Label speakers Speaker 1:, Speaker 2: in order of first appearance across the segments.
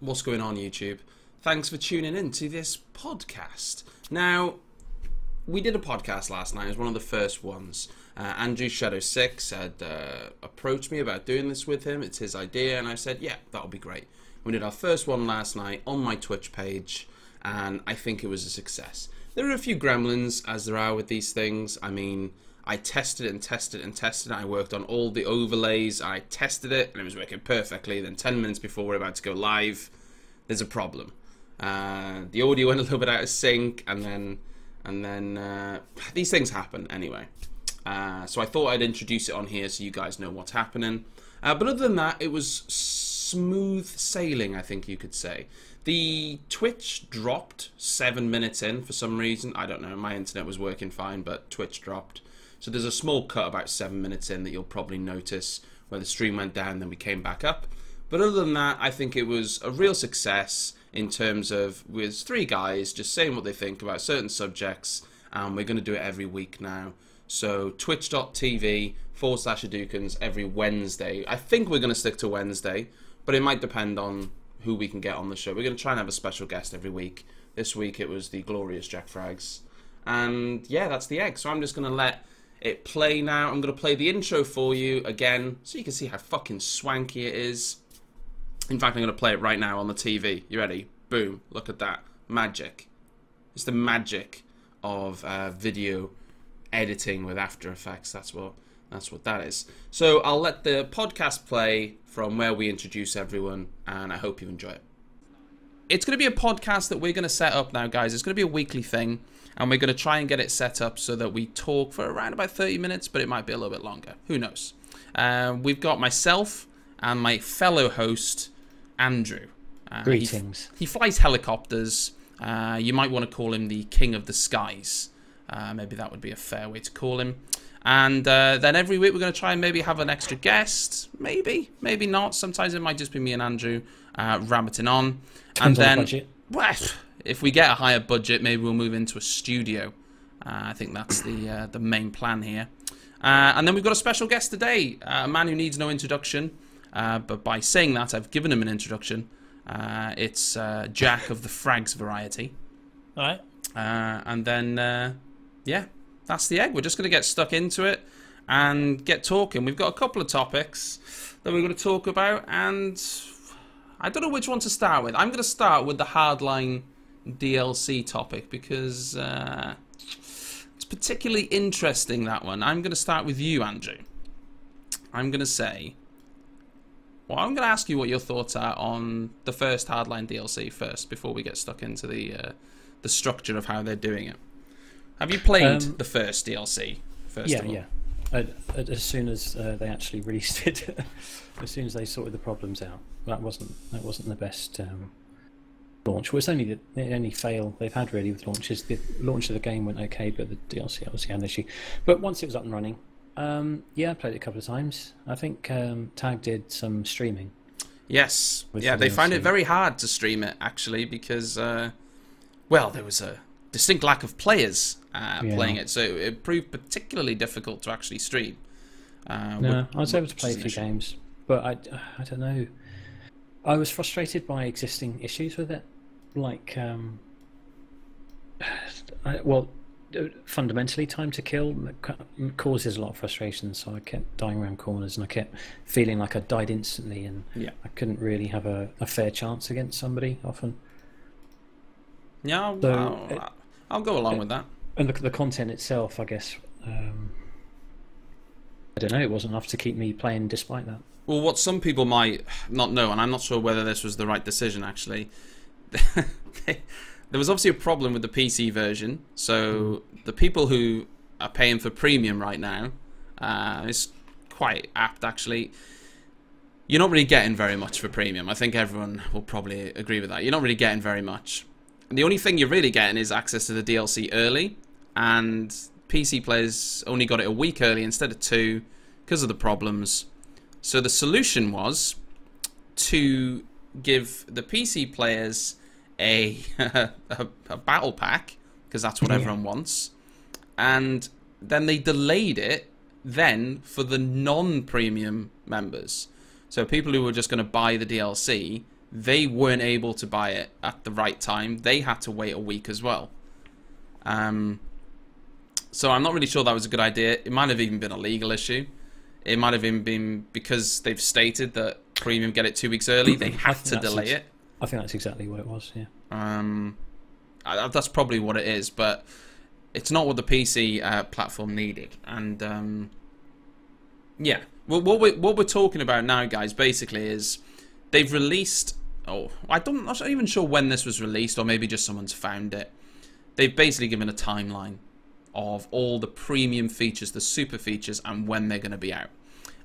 Speaker 1: What's going on, YouTube? Thanks for tuning in to this podcast. Now, we did a podcast last night. It was one of the first ones. Andrew Shadowsix had approached me about doing this with him. It's his idea, and I said, yeah, that'll be great. We did our first one last night on my Twitch page, and I think it was a success. There are a few gremlins, as there are with these things. I mean, I tested it and tested it and tested it. I worked on all the overlays. I tested it, and it was working perfectly. Then 10 minutes before we're about to go live, there's a problem. The audio went a little bit out of sync, and then these things happen anyway. So I thought I'd introduce it on here so you guys know what's happening. But other than that, it was smooth sailing, I think you could say. The Twitch dropped 7 minutes in for some reason. I don't know, my internet was working fine, but Twitch dropped. So there's a small cut about 7 minutes in that you'll probably notice where the stream went down, then we came back up. But other than that, I think it was a real success in terms of with 3 guys just saying what they think about certain subjects, and we're going to do it every week now. So twitch.tv/Hadouken every Wednesday. I think we're going to stick to Wednesday, but it might depend on who we can get on the show. We're going to try and have a special guest every week. This week it was the glorious Jackfrags. And yeah, that's the egg. So I'm just going to let it play now. I'm going to play the intro for you again so you can see how fucking swanky it is. In fact, I'm going to play it right now on the TV. You ready? Boom. Look at that. Magic. It's the magic of video editing with After Effects. That's what that is. So I'll let the podcast play from where we introduce everyone, and I hope you enjoy it. It's going to be a podcast that we're going to set up now, guys. It's going to be a weekly thing, and we're going to try and get it set up so that we talk for around about 30 minutes, but it might be a little bit longer. Who knows? We've got myself and my fellow host, Andrew.
Speaker 2: Greetings.
Speaker 1: He flies helicopters. You might want to call him the King of the Skies. Maybe that would be a fair way to call him. And then every week we're going to try and maybe have an extra guest. Maybe, maybe not. Sometimes it might just be me and Andrew rabbiting on.
Speaker 2: Depends
Speaker 1: and then,
Speaker 2: on the budget.
Speaker 1: Well, if we get a higher budget, maybe we'll move into a studio. I think that's the main plan here. And then we've got a special guest today, a man who needs no introduction. But by saying that, I've given him an introduction. It's Jack of the Frags variety.
Speaker 2: All right.
Speaker 1: And then, yeah, that's the egg. We're just going to get stuck into it and get talking. We've got a couple of topics that we're going to talk about, and I don't know which one to start with. I'm going to start with the Hardline DLC topic because it's particularly interesting, that one. I'm going to start with you, Andrew. I'm going to say... Well, I'm going to ask you what your thoughts are on the first Hardline DLC first, before we get stuck into the structure of how they're doing it. Have you played the first DLC? First of all?
Speaker 2: Yeah. As soon as they actually released it, as soon as they sorted the problems out, that wasn't the best launch. Well, it's only the only fail they've had really with launches. The launch of the game went okay, but the DLC obviously had an issue. But once it was up and running. Yeah, I played it a couple of times. I think Tag did some streaming.
Speaker 1: Yes. Yeah, they found it very hard to stream it, actually, because, well, there was a distinct lack of players playing it, so it proved particularly difficult to actually stream.
Speaker 2: No, I was able to play a few games, but I don't know. I was frustrated by existing issues with it. Like, fundamentally, time to kill causes a lot of frustration, so I kept dying around corners and I kept feeling like I died instantly, and I couldn't really have a fair chance against somebody often.
Speaker 1: Yeah, I'll go along with that.
Speaker 2: And the content itself, I guess, I don't know, it wasn't enough to keep me playing despite that.
Speaker 1: Well, what some people might not know, and I'm not sure whether this was the right decision actually, there was obviously a problem with the PC version, so the people who are paying for premium right now, it's quite apt actually, you're not really getting very much for premium. I think everyone will probably agree with that. You're not really getting very much. And the only thing you're really getting is access to the DLC early, and PC players only got it a week early instead of 2 because of the problems. So the solution was to give the PC players a battle pack, because that's what everyone wants, and then they delayed it then for the non-premium members. So people who were just going to buy the DLC, they weren't able to buy it at the right time. They had to wait a week as well. So I'm not really sure that was a good idea. It might have even been a legal issue. It might have even been because they've stated that Premium get it 2 weeks early. They have to delay it.
Speaker 2: I think that's exactly what it was, yeah.
Speaker 1: That's probably what it is, but it's not what the PC platform needed. And yeah, well, what we're talking about now, guys, basically is they've released. Oh, I'm not even sure when this was released, or maybe just someone's found it. They've basically given a timeline of all the premium features, the super features, and when they're going to be out.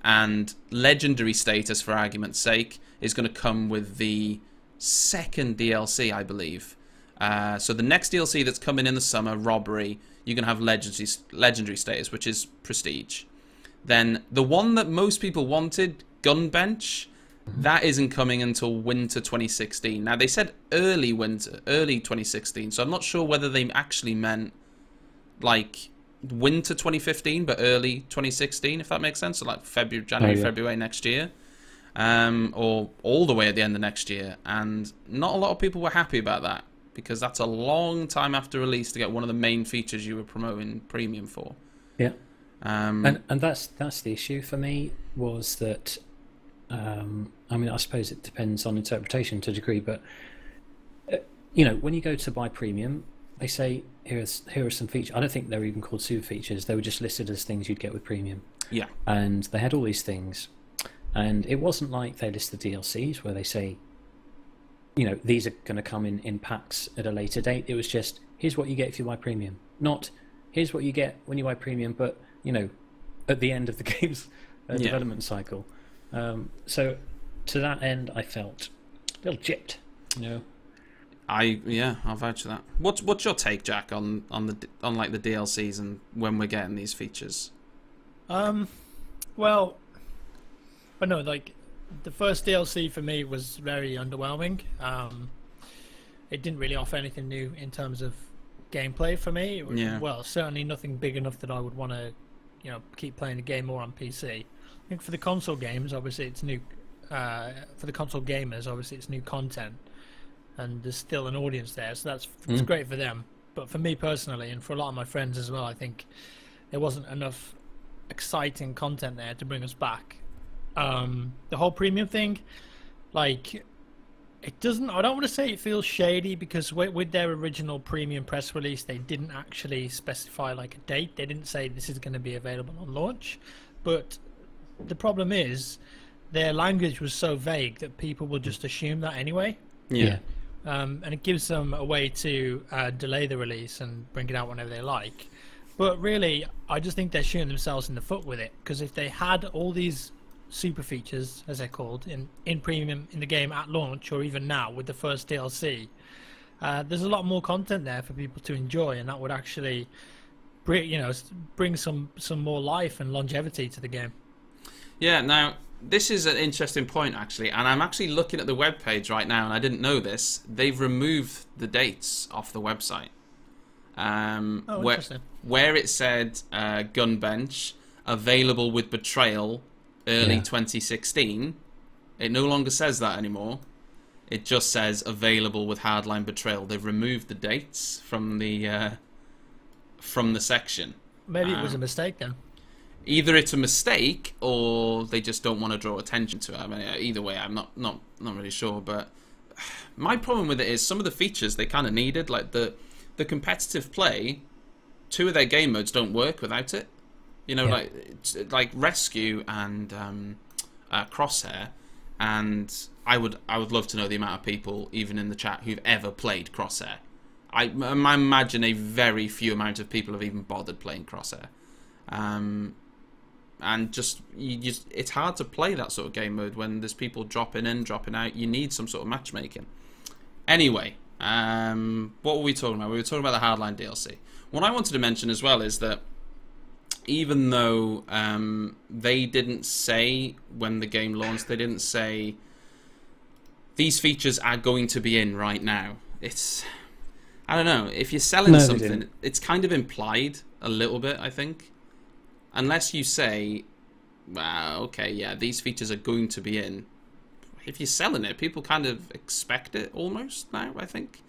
Speaker 1: And legendary status, for argument's sake, is going to come with the second DLC, I believe. So the next DLC that's coming in the summer, Robbery, you're going to have legendary status, which is Prestige. Then the one that most people wanted, Gun Bench, that isn't coming until winter 2016. Now, they said early 2016, so I'm not sure whether they actually meant like winter 2015, but early 2016, if that makes sense. So like January, February next year, or all the way at the end of next year. And not a lot of people were happy about that, because that's a long time after release to get one of the main features you were promoting Premium for.
Speaker 2: Yeah. And that's the issue for me, was that I mean, I suppose it depends on interpretation to a degree, but you know, when you go to buy Premium, they say here are some features. I don't think they're even called super features. They were just listed as things you'd get with Premium. Yeah. And they had all these things, and it wasn't like they list the DLCs where they say, you know, these are going to come in packs at a later date. It was just, here's what you get if you buy Premium. Not, here's what you get when you buy Premium, but, you know, at the end of the game's development cycle. So to that end, I felt a little gypped, you know.
Speaker 3: I'll vouch for that. What's your take, Jack, on like the DLCs and when we're getting these features?
Speaker 4: Well, I know, like, the first DLC for me was very underwhelming. It didn't really offer anything new in terms of gameplay for me. Well, certainly nothing big enough that I would want to, you know, keep playing the game more on PC. I think for the console games, obviously it's new. For the console gamers, obviously it's new content, and there's still an audience there, so that's great for them. But for me personally, and for a lot of my friends as well, I think there wasn't enough exciting content there to bring us back. The whole Premium thing, like, it doesn't. I don't want to say it feels shady, because with their original Premium press release, they didn't actually specify like a date. They didn't say this is going to be available on launch, but the problem is their language was so vague that people will just assume that anyway.
Speaker 2: Yeah.
Speaker 4: And it gives them a way to delay the release and bring it out whenever they like. But really, I just think they're shooting themselves in the foot with it, because if they had all these super features, as they're called, in Premium in the game at launch, or even now with the first DLC, there's a lot more content there for people to enjoy, and that would actually bring some more life and longevity to the game.
Speaker 3: Yeah, now, this is an interesting point, actually, and I'm actually looking at the webpage right now, and I didn't know this. They've removed the dates off the website.
Speaker 4: Interesting.
Speaker 3: Where it said Gun Bench, available with Betrayal, early 2016, it no longer says that anymore. It just says available with Hardline Betrayal. They've removed the dates from the section.
Speaker 4: Maybe it was a mistake then.
Speaker 3: Either it's a mistake, or they just don't want to draw attention to it. I mean, either way, I'm not really sure. But my problem with it is some of the features they kind of needed, like the competitive play. 2 of their game modes don't work without it. You know, like Rescue and Crosshair. And I would love to know the amount of people, even in the chat, who've ever played Crosshair. I imagine a very few amount of people have even bothered playing Crosshair. And it's hard to play that sort of game mode when there's people dropping in, dropping out. You need some sort of matchmaking. Anyway, what were we talking about? We were talking about the Hardline DLC. What I wanted to mention as well is that even though they didn't say when the game launched, they didn't say these features are going to be in right now. I don't know, if you're selling something, it's kind of implied a little bit, I think. Unless you say, well, okay, yeah, these features are going to be in. if you're selling it, people kind of expect it almost now, I think.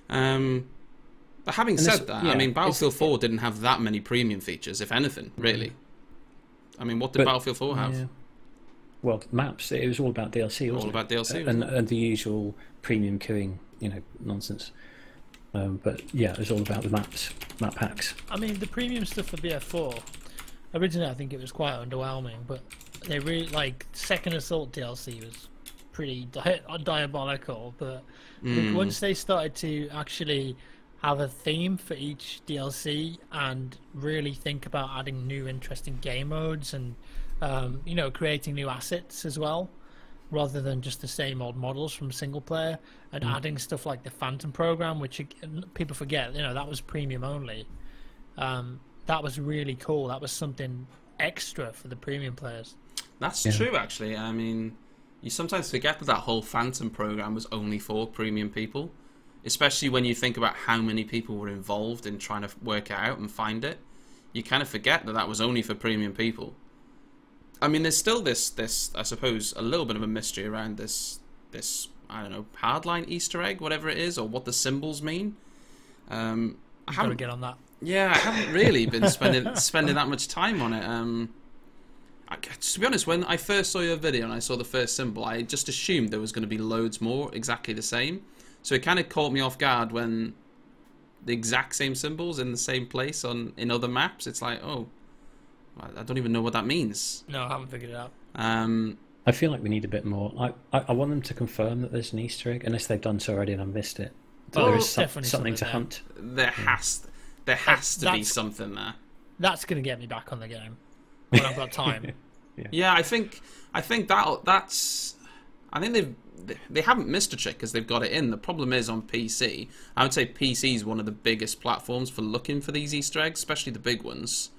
Speaker 3: But having said that, I mean, Battlefield 4 didn't have that many premium features, if anything, really. I mean, what did Battlefield 4 have?
Speaker 2: Yeah. Well, maps. It was all about DLC, wasn't it?
Speaker 3: All about DLC,
Speaker 2: and the usual premium queuing, nonsense. But yeah, it was all about the map packs.
Speaker 4: I mean, the premium stuff for BF4, originally I think it was quite underwhelming, but they really, like, Second Assault DLC was pretty diabolical, but once they started to actually have a theme for each DLC and really think about adding new interesting game modes and creating new assets as well, rather than just the same old models from single player, and adding stuff like the Phantom program, which people forget, that was premium only. That was really cool. That was something extra for the premium players.
Speaker 3: That's true, actually. I mean, you sometimes forget that whole Phantom program was only for premium people, especially when you think about how many people were involved in trying to work it out and find it. You kind of forget that was only for premium people. I mean, there's still this I suppose, a little bit of a mystery around this I don't know, Hardline Easter egg, whatever it is, or what the symbols mean. I haven't
Speaker 4: get on that.
Speaker 3: Yeah, I haven't really been spending that much time on it. To be honest, when I first saw your video and I saw the first symbol, I just assumed there was going to be loads more exactly the same. So it kind of caught me off guard when the exact same symbols in the same place in other maps. It's like, oh, I don't even know what that means.
Speaker 4: No, I haven't figured it out.
Speaker 2: I feel like we need a bit more. I want them to confirm that there's an Easter egg, unless they've done so already and I missed it. But there is something to hunt.
Speaker 3: There has to be something there.
Speaker 4: That's going to get me back on the game when I've got time.
Speaker 3: Yeah, I think they haven't missed a trick because they've got it in. The problem is on PC. I would say PC is one of the biggest platforms for looking for these Easter eggs, especially the big ones.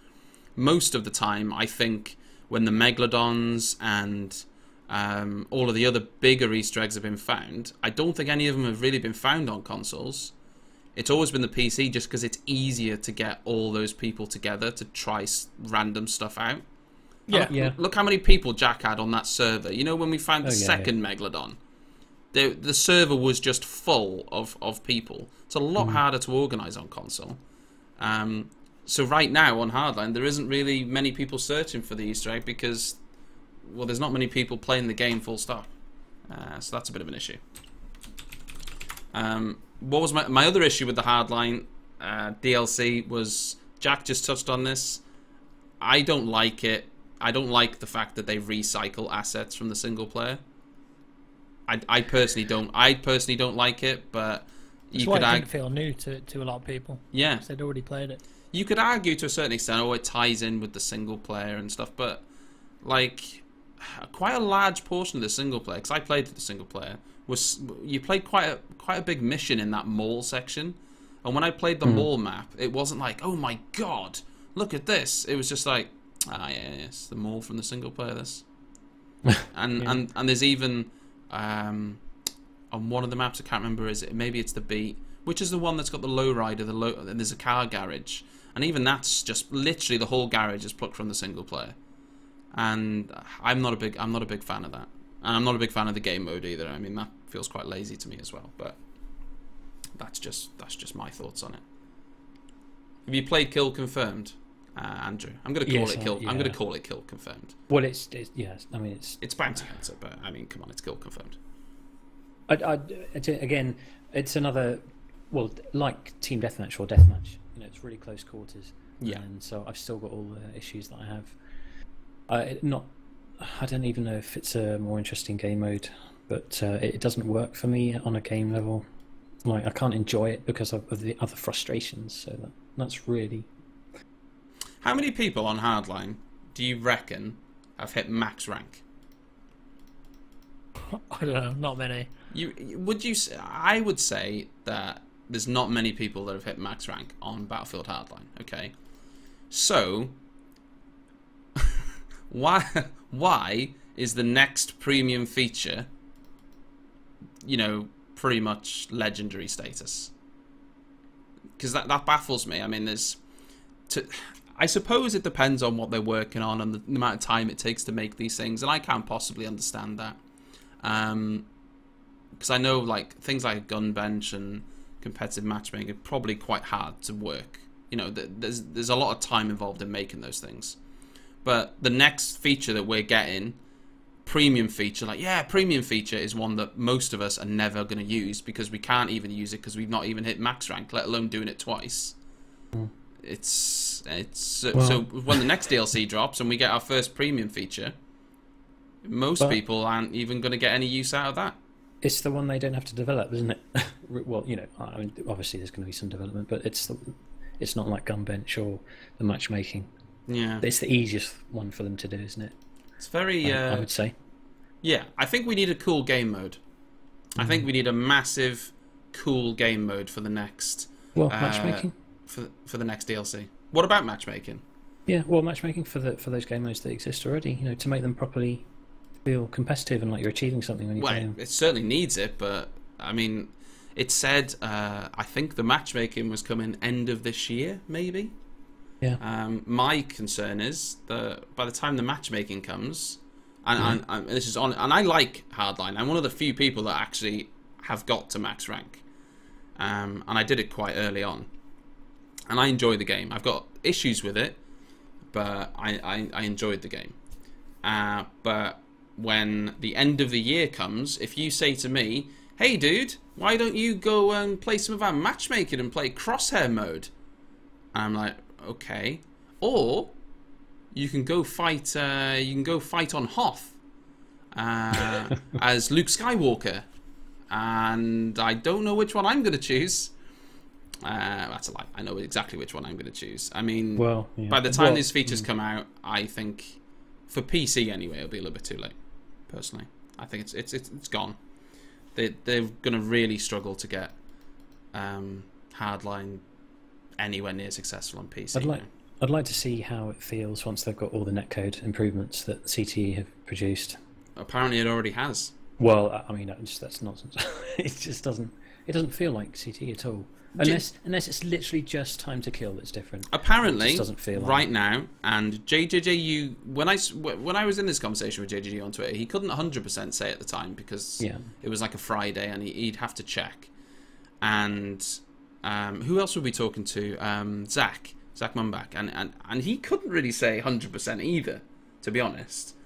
Speaker 3: Most of the time, I think when the Megalodons and all of the other bigger Easter eggs have been found, I don't think any of them have really been found on consoles. It's always been the PC just because it's easier to get all those people together to try random stuff out.
Speaker 4: Yeah.
Speaker 3: Look how many people Jack had on that server. You know, when we found the second Megalodon, the server was just full of people. It's a lot harder to organise on console. So right now on Hardline, there isn't really many people searching for the Easter egg because, well, there's not many people playing the game full stop. So that's a bit of an issue. What was my other issue with the Hardline DLC was, Jack just touched on this. I don't like it. I don't like the fact that they recycle assets from the single player. I personally don't. I personally don't like it, but
Speaker 4: you could argue, feel new to a lot of people.
Speaker 3: Yeah,
Speaker 4: because they'd already played it.
Speaker 3: You could argue to a certain extent, oh, it ties in with the single player and stuff, but like quite a large portion of the single player, because I played the single player, was you played quite a big mission in that mall section, and when I played the mall map, it wasn't like, oh my god, look at this. It was just like, yes, the mall from the single player. This, and there's even on one of the maps, I can't remember, maybe it's the Beat, which is the one that's got the lowrider, and there's a car garage, and even that's just literally the whole garage is plucked from the single player. And I'm not a big fan of that, and I'm not a big fan of the game mode either. I mean, that feels quite lazy to me as well. But that's just my thoughts on it. Have you played Kill Confirmed, Andrew? I'm going to call it Kill. Yeah. I'm going to call it Kill Confirmed.
Speaker 2: Well, it's I mean,
Speaker 3: it's Bounty Hunter, but I mean, come on, it's Kill Confirmed.
Speaker 2: Again, it's another, well, like Team Deathmatch or Deathmatch. You know, it's really close quarters.
Speaker 3: Yeah.
Speaker 2: And so I've still got all the issues that I have. I don't even know if it's a more interesting game mode, but it doesn't work for me on a game level. Like, I can't enjoy it because of the other frustrations. So that's really.
Speaker 3: How many people on Hardline do you reckon have hit max rank?
Speaker 4: I don't know, not many.
Speaker 3: I would say that there's not many people that have hit max rank on Battlefield Hardline. Okay, so why is the next premium feature, you know, pretty much legendary status? Because that baffles me. I mean, I suppose it depends on what they're working on and the amount of time it takes to make these things, and I can't possibly understand that. Because I know like things like gun bench and competitive matchmaking are probably quite hard to work. You know, there's a lot of time involved in making those things. But the next feature that we're getting, premium feature, premium feature is one that most of us are never going to use because we can't even use it because we've not even hit max rank, let alone doing it twice. So when the next DLC drops and we get our first premium feature, most people aren't even going to get any use out of that.
Speaker 2: It's the one they don't have to develop, isn't it? Well, you know, I mean, obviously there's going to be some development, but it's not like gun bench or the matchmaking.
Speaker 3: Yeah,
Speaker 2: it's the easiest one for them to do, isn't it?
Speaker 3: It's very.
Speaker 2: I would say.
Speaker 3: Yeah, I think we need a cool game mode. I think we need a massive, cool game mode for the next.
Speaker 2: Well, matchmaking.
Speaker 3: For the next DLC. What about matchmaking?
Speaker 2: Yeah, well, matchmaking for those game modes that exist already. You know, to make them properly feel competitive and like you're achieving something when you play them.
Speaker 3: It certainly needs it, but I mean, it said I think the matchmaking was coming end of this year, maybe.
Speaker 2: Yeah.
Speaker 3: My concern is that by the time the matchmaking comes, and this is on, and I like Hardline. I'm one of the few people that actually have got to max rank, and I did it quite early on, and I enjoy the game. I've got issues with it, but I enjoyed the game. But when the end of the year comes, if you say to me, "Hey, dude, why don't you go and play some of our matchmaking and play Crosshair mode?" I'm like, okay. Or you can go fight. You can go fight on Hoth as Luke Skywalker, and I don't know which one I'm going to choose. That's a lie. I know exactly which one I'm going to choose. I mean, by the time these features come out, I think for PC anyway, it'll be a little bit too late. Personally, I think it's gone. They're going to really struggle to get Hardline anywhere near successful on PC.
Speaker 2: I'd like to see how it feels once they've got all the netcode improvements that CTE have produced.
Speaker 3: Apparently, it already has.
Speaker 2: Well, I mean, that's nonsense. It just doesn't feel like CTE at all. Unless it's literally just time to kill that's different.
Speaker 3: Apparently,
Speaker 2: it just doesn't feel
Speaker 3: right now, and JJJU, when I was in this conversation with JJJ on Twitter, he couldn't 100% say at the time because it was like a Friday and he'd have to check. And who else were we talking to? Zach Mumbach, and he couldn't really say 100% either, to be honest.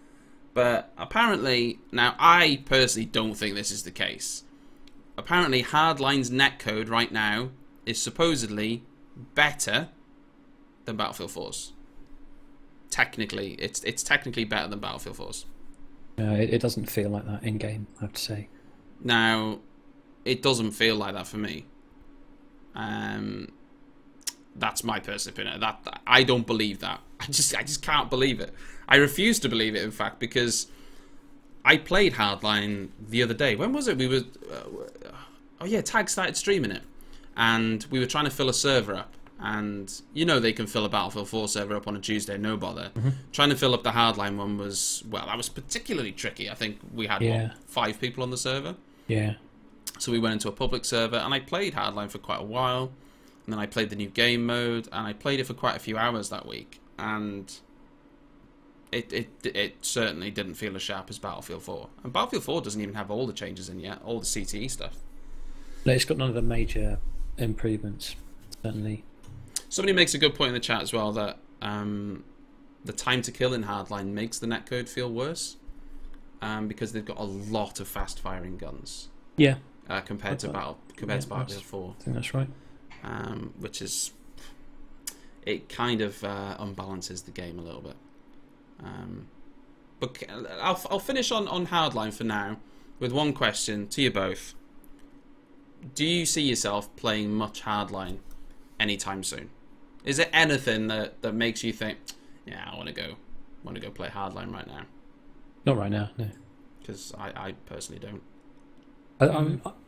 Speaker 3: But apparently, now I personally don't think this is the case. Apparently, Hardline's netcode right now is supposedly better than Battlefield 4's. Technically, it's technically better than Battlefield 4's.
Speaker 2: It doesn't feel like that in game, I have to say.
Speaker 3: Now, it doesn't feel like that for me. That's my personal opinion. That I don't believe that. I just can't believe it. I refuse to believe it, in fact, because I played Hardline the other day. When was it? We were... Tag started streaming it. And we were trying to fill a server up. And, you know, they can fill a Battlefield 4 server up on a Tuesday, no bother. Trying to fill up the Hardline one was... Well, that was particularly tricky. I think we had, 5 people on the server?
Speaker 2: Yeah.
Speaker 3: So we went into a public server, and I played Hardline for quite a while. And then I played the new game mode, and I played it for quite a few hours that week. And... It certainly didn't feel as sharp as Battlefield 4. And Battlefield 4 doesn't even have all the changes in yet, all the CTE stuff.
Speaker 2: No, it's got none of the major improvements, certainly.
Speaker 3: Somebody makes a good point in the chat as well that the time to kill in Hardline makes the netcode feel worse because they've got a lot of fast-firing guns.
Speaker 2: Yeah.
Speaker 3: Compared to Battlefield 4.
Speaker 2: I think that's right.
Speaker 3: Which is... It kind of unbalances the game a little bit. But I'll finish on Hardline for now with one question to you both. Do you see yourself playing much Hardline anytime soon? Is there anything that makes you think, yeah, I want to go play Hardline right now?
Speaker 2: Not right now, no.
Speaker 3: Because I personally don't.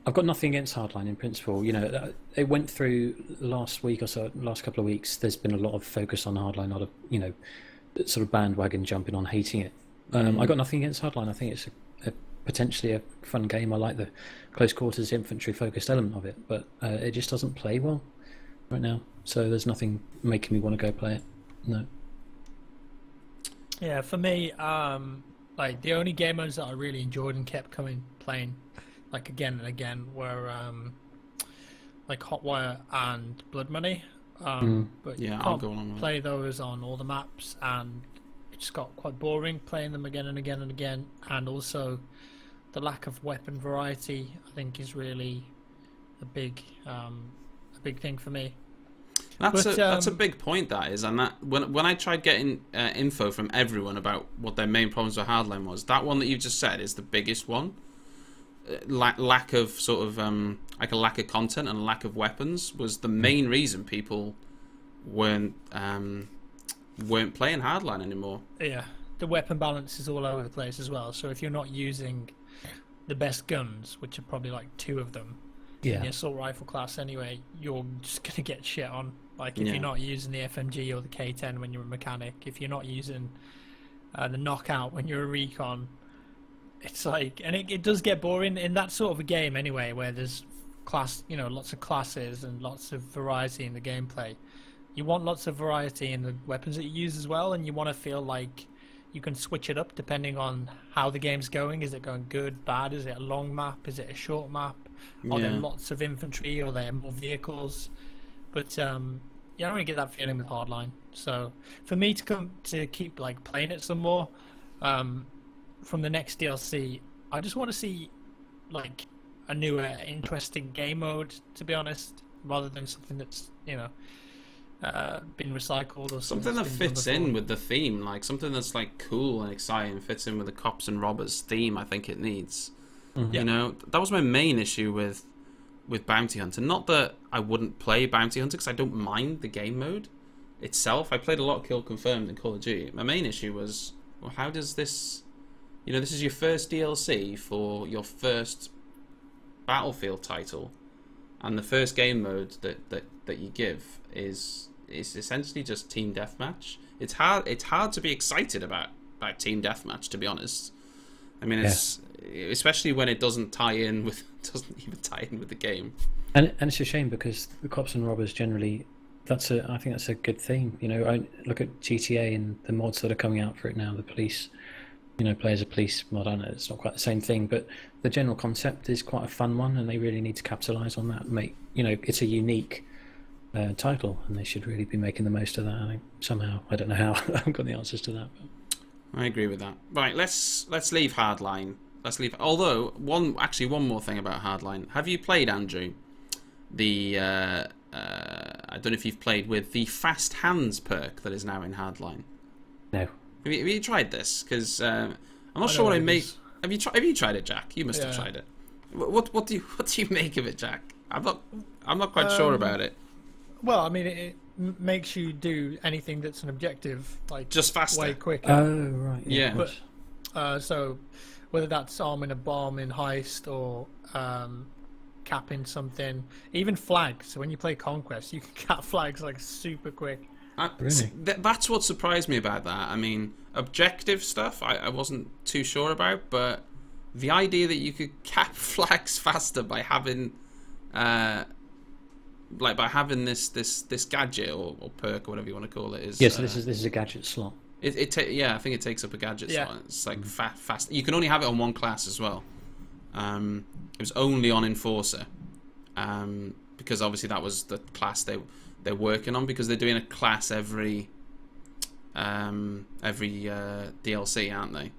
Speaker 2: I've got nothing against Hardline in principle. You know, it went through last week or so, last couple of weeks. There's been a lot of focus on Hardline, not sort of bandwagon jumping on hating it. I got nothing against Hardline. I think it's potentially a fun game. I like the close quarters infantry focused element of it, but it just doesn't play well right now. So there's nothing making me want to go play it. No.
Speaker 4: Yeah, for me, Like the only game modes that I really enjoyed and kept playing, like again and again, were like Hotwire and Blood Money. But
Speaker 3: Yeah,
Speaker 4: you
Speaker 3: I'll
Speaker 4: can't
Speaker 3: go along with
Speaker 4: play those on all the maps, and it just got quite boring playing them again and again and again. And also, the lack of weapon variety, I think, is really a big thing for me.
Speaker 3: That's a big point, that is, and that when I tried getting info from everyone about what their main problems with Hardline was, that one that you just said is the biggest one. Lack of sort of like a lack of content and a lack of weapons was the main reason people weren't playing Hardline anymore.
Speaker 4: Yeah, the weapon balance is all over the place as well. So if you're not using the best guns, which are probably like 2 of them, in the assault rifle class anyway, you're just gonna get shit on. Like if you're not using the FMG or the K10 when you're a mechanic, if you're not using the knockout when you're a recon, it's like, and it does get boring in that sort of a game anyway, where there's lots of classes and lots of variety in the gameplay. You want lots of variety in the weapons that you use as well, and you want to feel like you can switch it up depending on how the game's going. Is it going good, bad? Is it a long map? Is it a short map? Are there lots of infantry? Or are there more vehicles? But you don't really get that feeling with Hardline. So for me to keep like playing it some more, from the next DLC, I just want to see like a newer, interesting game mode, to be honest, rather than something that's been recycled, or
Speaker 3: something that fits in with the theme, like something that's like cool and exciting, fits in with the cops and robbers theme. I think it needs. You know, that was my main issue with Bounty Hunter. Not that I wouldn't play Bounty Hunter, because I don't mind the game mode itself. I played a lot of Kill Confirmed in Call of Duty. My main issue was, well, how does this, this is your first DLC for your first Battlefield title, and the first game mode that you give is essentially just team deathmatch. It's hard to be excited about team deathmatch, to be honest. I mean, it's especially when it doesn't even tie in with the game.
Speaker 2: And it's a shame, because the cops and robbers generally, I think that's a good theme. I look at GTA and the mods that are coming out for it now. The police, play as a police mod. I know it's not quite the same thing, but the general concept is quite a fun one, and they really need to capitalise on that. It's a unique title, and they should really be making the most of that. I think somehow, I don't know how. I haven't got the answers to that. But.
Speaker 3: I agree with that. Right, let's leave Hardline. Although one more thing about Hardline. Have you played, Andrew? I don't know if you've played with the Fast Hands perk that is now in Hardline.
Speaker 2: No.
Speaker 3: Have you tried this? Because I'm not sure what I make. Have you tried it, Jack? You must have tried it. What do you make of it, Jack? I'm not quite sure about it.
Speaker 4: Well, I mean, it makes you do anything that's an objective like
Speaker 3: just faster,
Speaker 4: way quicker.
Speaker 2: Oh right,
Speaker 3: yeah.
Speaker 4: But so whether that's arming a bomb in Heist or capping something, even flags. So when you play Conquest, you can cap flags like super quick.
Speaker 2: Really?
Speaker 3: That's what surprised me about that. I mean, objective stuff I wasn't too sure about, but the idea that you could cap flags faster by having this gadget or perk or whatever you want to call it is.
Speaker 2: Yes, this is a gadget slot.
Speaker 3: I think it takes up a gadget slot. It's like fast. You can only have it on one class as well. It was only on Enforcer, because obviously that was the class they're working on, because they're doing a class every DLC, aren't they?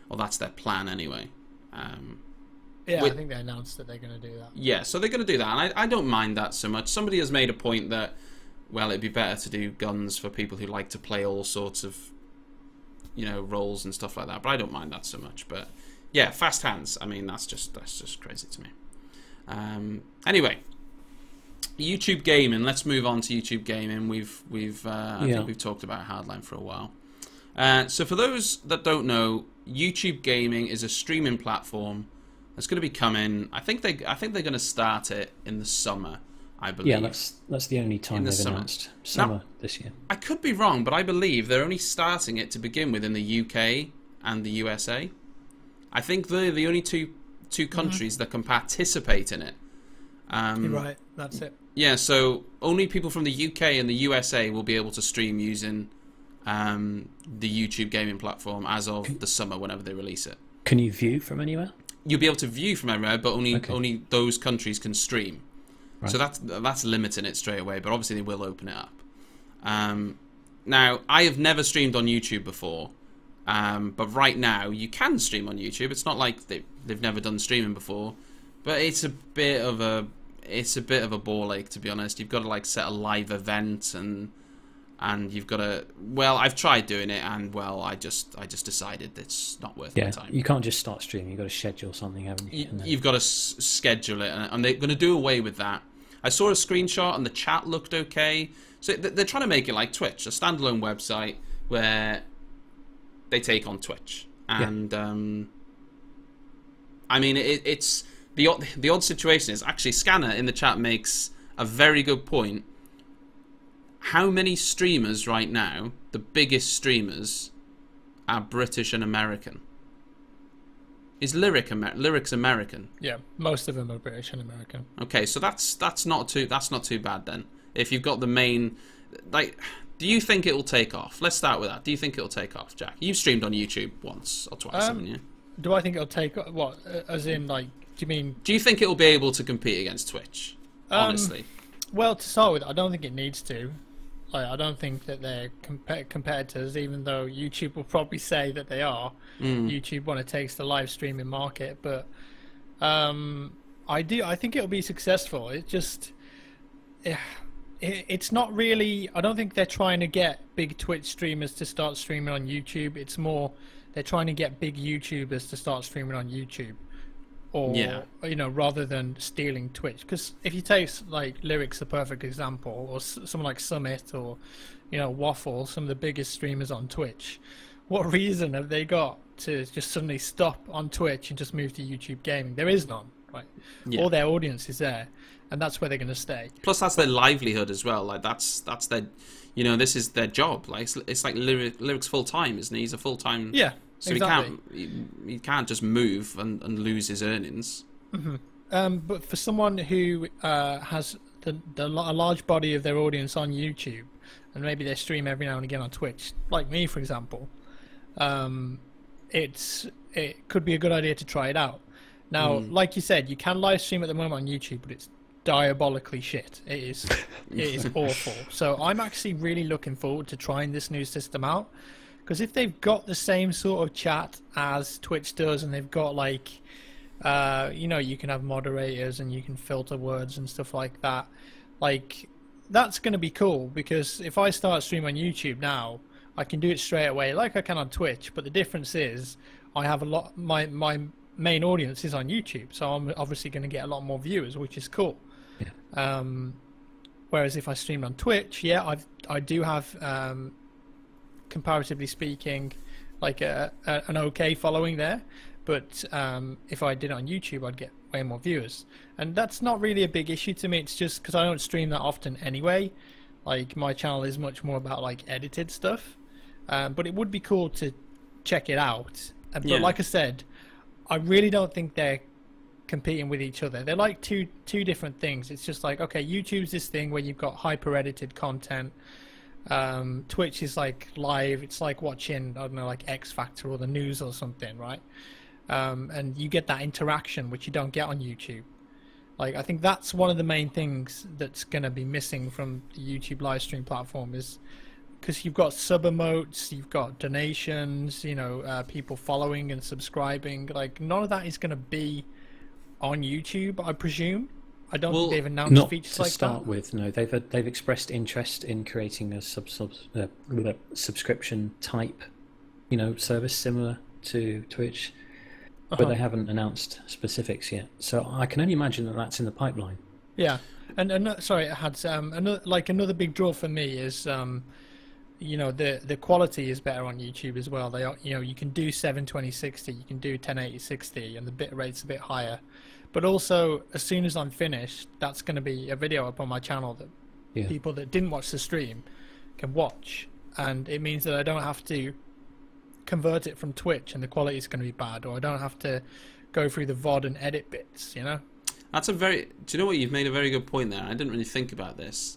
Speaker 3: Well, that's their plan anyway.
Speaker 4: I think they announced that they're going to do that.
Speaker 3: Yeah, so they're going to do that, and I don't mind that so much. Somebody has made a point that, well, it'd be better to do guns for people who like to play all sorts of, roles and stuff like that. But I don't mind that so much. But yeah, Fast Hands. I mean, that's just crazy to me. Anyway, YouTube gaming. Let's move on to YouTube gaming. I think we've talked about Hardline for a while. So for those that don't know, YouTube gaming is a streaming platform that's going to be coming. I think they're going to start it in the summer, I believe.
Speaker 2: Yeah, that's the only time they've announced summer this year.
Speaker 3: I could be wrong, but I believe they're only starting it to begin with in the UK and the USA. I think they're the only two countries that can participate in it.
Speaker 4: You're right, that's it.
Speaker 3: Yeah, so only people from the UK and the USA will be able to stream using the YouTube gaming platform as of the summer, whenever they release it.
Speaker 2: Can you view from anywhere?
Speaker 3: You'll be able to view from everywhere, but only those countries can stream.
Speaker 2: Right.
Speaker 3: So that's limiting it straight away. But obviously they will open it up. Now, I have never streamed on YouTube before, but right now you can stream on YouTube. It's not like they've never done streaming before, but it's a bit of a ball ache, to be honest. You've got to like set a live event and you've got to. Well, I've tried doing it, and well, I just decided it's not worth my time.
Speaker 2: You can't just start streaming. You've got to schedule something, haven't you?
Speaker 3: You've got to schedule it, and they're going to do away with that. I saw a screenshot, and the chat looked okay. So they're trying to make it like Twitch, a standalone website where they take on Twitch, and I mean it's the odd situation is actually Scanner in the chat makes a very good point. How many streamers right now, the biggest streamers, are British and American? Is Lyrics American?
Speaker 4: Yeah, most of them are British and American.
Speaker 3: Okay, so that's not too bad then. If you've got the main, like, do you think it will take off? Let's start with that. Do you think it will take off, Jack? You've streamed on YouTube once or twice, haven't you?
Speaker 4: Do I think it'll take what? As in, like, do you mean?
Speaker 3: Do you think it will be able to compete against Twitch? Honestly.
Speaker 4: Well, to start with, I don't think it needs to. Like, I don't think that they're competitors, even though YouTube will probably say that they are. YouTube want to take the live streaming market, but I think it'll be successful. It just, it's not really. I don't think they're trying to get big Twitch streamers to start streaming on YouTube. It's more they're trying to get big YouTubers to start streaming on YouTube. Or, rather than stealing Twitch. Because if you take, like, Lyrics, a perfect example, or someone like Summit, or, Waffle, some of the biggest streamers on Twitch, what reason have they got to just suddenly stop on Twitch and just move to YouTube gaming? There is none, right? Yeah. All their audience is there, and that's where they're going to stay.
Speaker 3: Plus, that's their livelihood as well. Like, that's their, this is their job. Like, it's like Lyrics full-time, isn't he? He's a full-time...
Speaker 4: Yeah.
Speaker 3: So
Speaker 4: exactly.
Speaker 3: he can't just move and lose his earnings.
Speaker 4: Mm-hmm. But for someone who has a large body of their audience on YouTube, and maybe they stream every now and again on Twitch, like me, for example, it could be a good idea to try it out. Now, like you said, you can live stream at the moment on YouTube, but it's diabolically shit. It is awful. So I'm actually really looking forward to trying this new system out. Because if they've got the same sort of chat as Twitch does, and they've got, like, you can have moderators and you can filter words and stuff like that, like, that's going to be cool. Because if I start streaming on YouTube now, I can do it straight away like I can on Twitch. But the difference is I have my main audience is on YouTube. So I'm obviously going to get a lot more viewers, which is cool. Yeah. Whereas if I stream on Twitch, I do have... comparatively speaking, like an okay following there, but if I did it on YouTube, I'd get way more viewers, and that's not really a big issue to me. It's just because I don't stream that often anyway. Like, my channel is much more about, like, edited stuff, but it would be cool to check it out. But like I said, I really don't think they're competing with each other. They're like two different things. It's just like, okay, YouTube's this thing where you've got hyper edited content. Twitch is like live. It's like watching, I don't know, like X Factor or the news or something, right? And you get that interaction which you don't get on YouTube. Like, I think that's one of the main things that's going to be missing from the YouTube live stream platform, is because you've got sub emotes, you've got donations, people following and subscribing. Like, none of that is going to be on YouTube, I presume. I don't think they've announced features like that.
Speaker 2: Not to start with, no. They've expressed interest in creating a subscription type, service similar to Twitch, but they haven't announced specifics yet. So I can only imagine that that's in the pipeline.
Speaker 4: Yeah, and sorry, it had another big draw for me is the quality is better on YouTube as well. You can do 720/60, you can do 1080/60, and the bit rate's a bit higher. But also, as soon as I'm finished, that's going to be a video up on my channel that people that didn't watch the stream can watch. And it means that I don't have to convert it from Twitch and the quality is going to be bad, or I don't have to go through the VOD and edit bits,
Speaker 3: That's do you know what? You've made a very good point there. I didn't really think about this.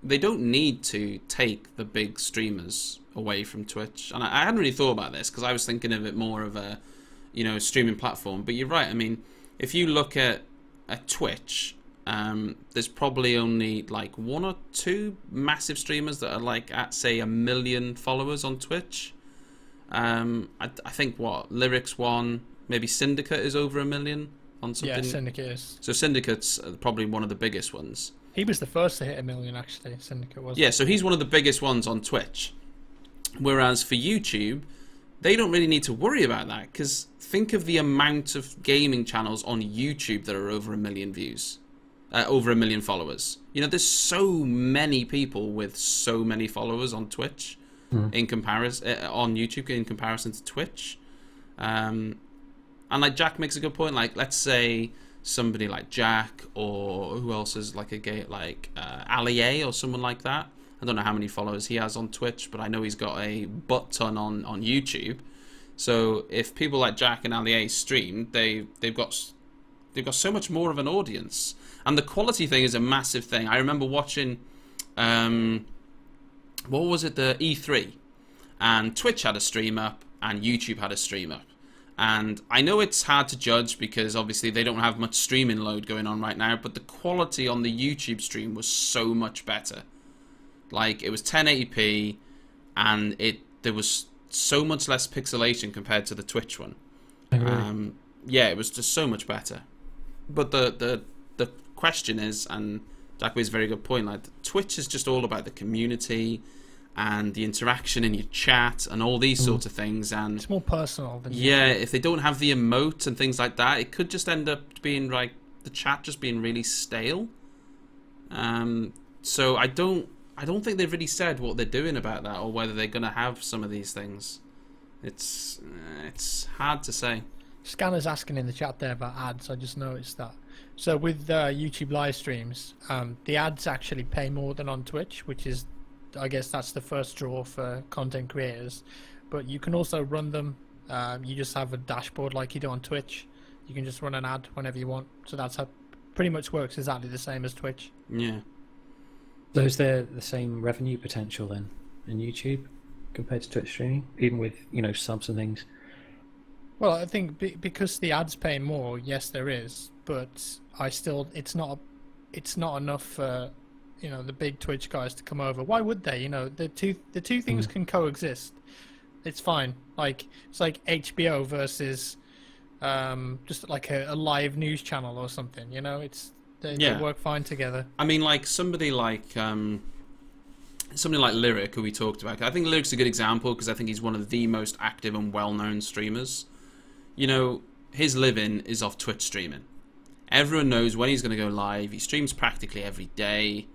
Speaker 3: they don't need to take the big streamers away from Twitch. And I hadn't really thought about this because I was thinking of it more of a, you know, streaming platform. But you're right. I mean, if you look at Twitch, there's probably only like 1 or 2 massive streamers that are like at, say, 1 million followers on Twitch. I think Lyric's one, maybe Syndicate is over 1 million on something.
Speaker 4: Yeah, Syndicate is.
Speaker 3: So Syndicate's probably one of the biggest ones.
Speaker 4: He was the first to hit 1 million, actually. Syndicate was.
Speaker 3: Yeah, so he's one of the biggest ones on Twitch. Whereas for YouTube, they don't really need to worry about that, because think of the amount of gaming channels on YouTube that are over 1 million views, over 1 million followers. You know, there's so many people with so many followers on Twitch in comparison on YouTube in comparison to Twitch. And like Jack makes a good point. Like, let's say somebody like Jack, or who else is like Ali A or someone like that. I don't know how many followers he has on Twitch, but I know he's got a butt ton on YouTube. So if people like Jack and Ali A stream, they've got so much more of an audience, and the quality thing is a massive thing. I remember watching, what was it, the E3, and Twitch had a stream up and YouTube had a stream up. And I know it's hard to judge because obviously they don't have much streaming load going on right now, but the quality on the YouTube stream was so much better. Like, it was 1080p, and there was so much less pixelation compared to the Twitch one.
Speaker 2: Oh, really?
Speaker 3: Yeah, it was just so much better. But the question is, and Jack made a very good point, like, Twitch is just all about the community and the interaction in your chat and all these sorts of things. And
Speaker 4: it's more personal than
Speaker 3: if they don't have the emote and things like that, it could just end up being like the chat just being really stale. So I don't think they've really said what they're doing about that, or whether they're going to have some of these things. It's hard to say.
Speaker 4: Scanner's asking in the chat there about ads. I just noticed that. So with YouTube live streams, the ads actually pay more than on Twitch, which is, I guess that's the first draw for content creators. But you can also run them. You just have a dashboard like you do on Twitch. You can just run an ad whenever you want. So that's how pretty much works exactly the same as Twitch.
Speaker 3: Yeah.
Speaker 2: So is there the same revenue potential then in YouTube compared to Twitch streaming, even with, you know, subs and things?
Speaker 4: Well, I think because the ads pay more, yes, there is. But it's not enough for, you know, the big Twitch guys to come over. Why would they? You know, the two things can coexist. It's fine. Like, it's like HBO versus just like a live news channel or something. You know, they work fine together.
Speaker 3: I mean, like somebody like Lyric, who we talked about. I think Lyric's a good example because I think he's one of the most active and well-known streamers. You know, his living is off Twitch streaming. Everyone knows when he's going to go live. He streams practically every day.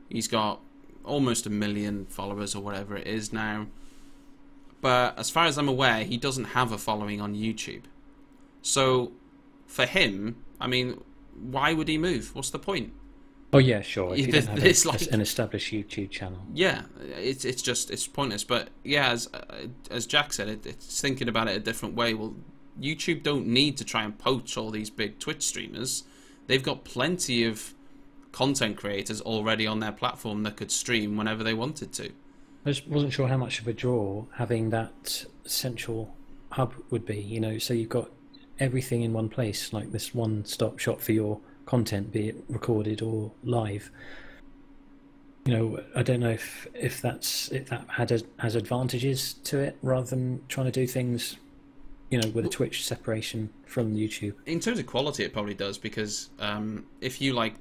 Speaker 3: He's got almost 1 million followers or whatever it is now. But as far as I'm aware, he doesn't have a following on YouTube. So for him, I mean, why would he move? What's the point?
Speaker 2: Oh yeah, sure. If you don't have
Speaker 3: like
Speaker 2: an established YouTube channel.
Speaker 3: Yeah, it's pointless. But yeah, as Jack said, it's thinking about it a different way. Well, YouTube don't need to try and poach all these big Twitch streamers. They've got plenty of content creators already on their platform that could stream whenever they wanted to.
Speaker 2: I just wasn't sure how much of a draw having that central hub would be. You know, so you've got everything in one place, like this one-stop shop for your content, be it recorded or live. You know, I don't know if that has advantages to it rather than trying to do things, you know, with a Twitch separation from YouTube.
Speaker 3: In terms of quality, it probably does, because if you like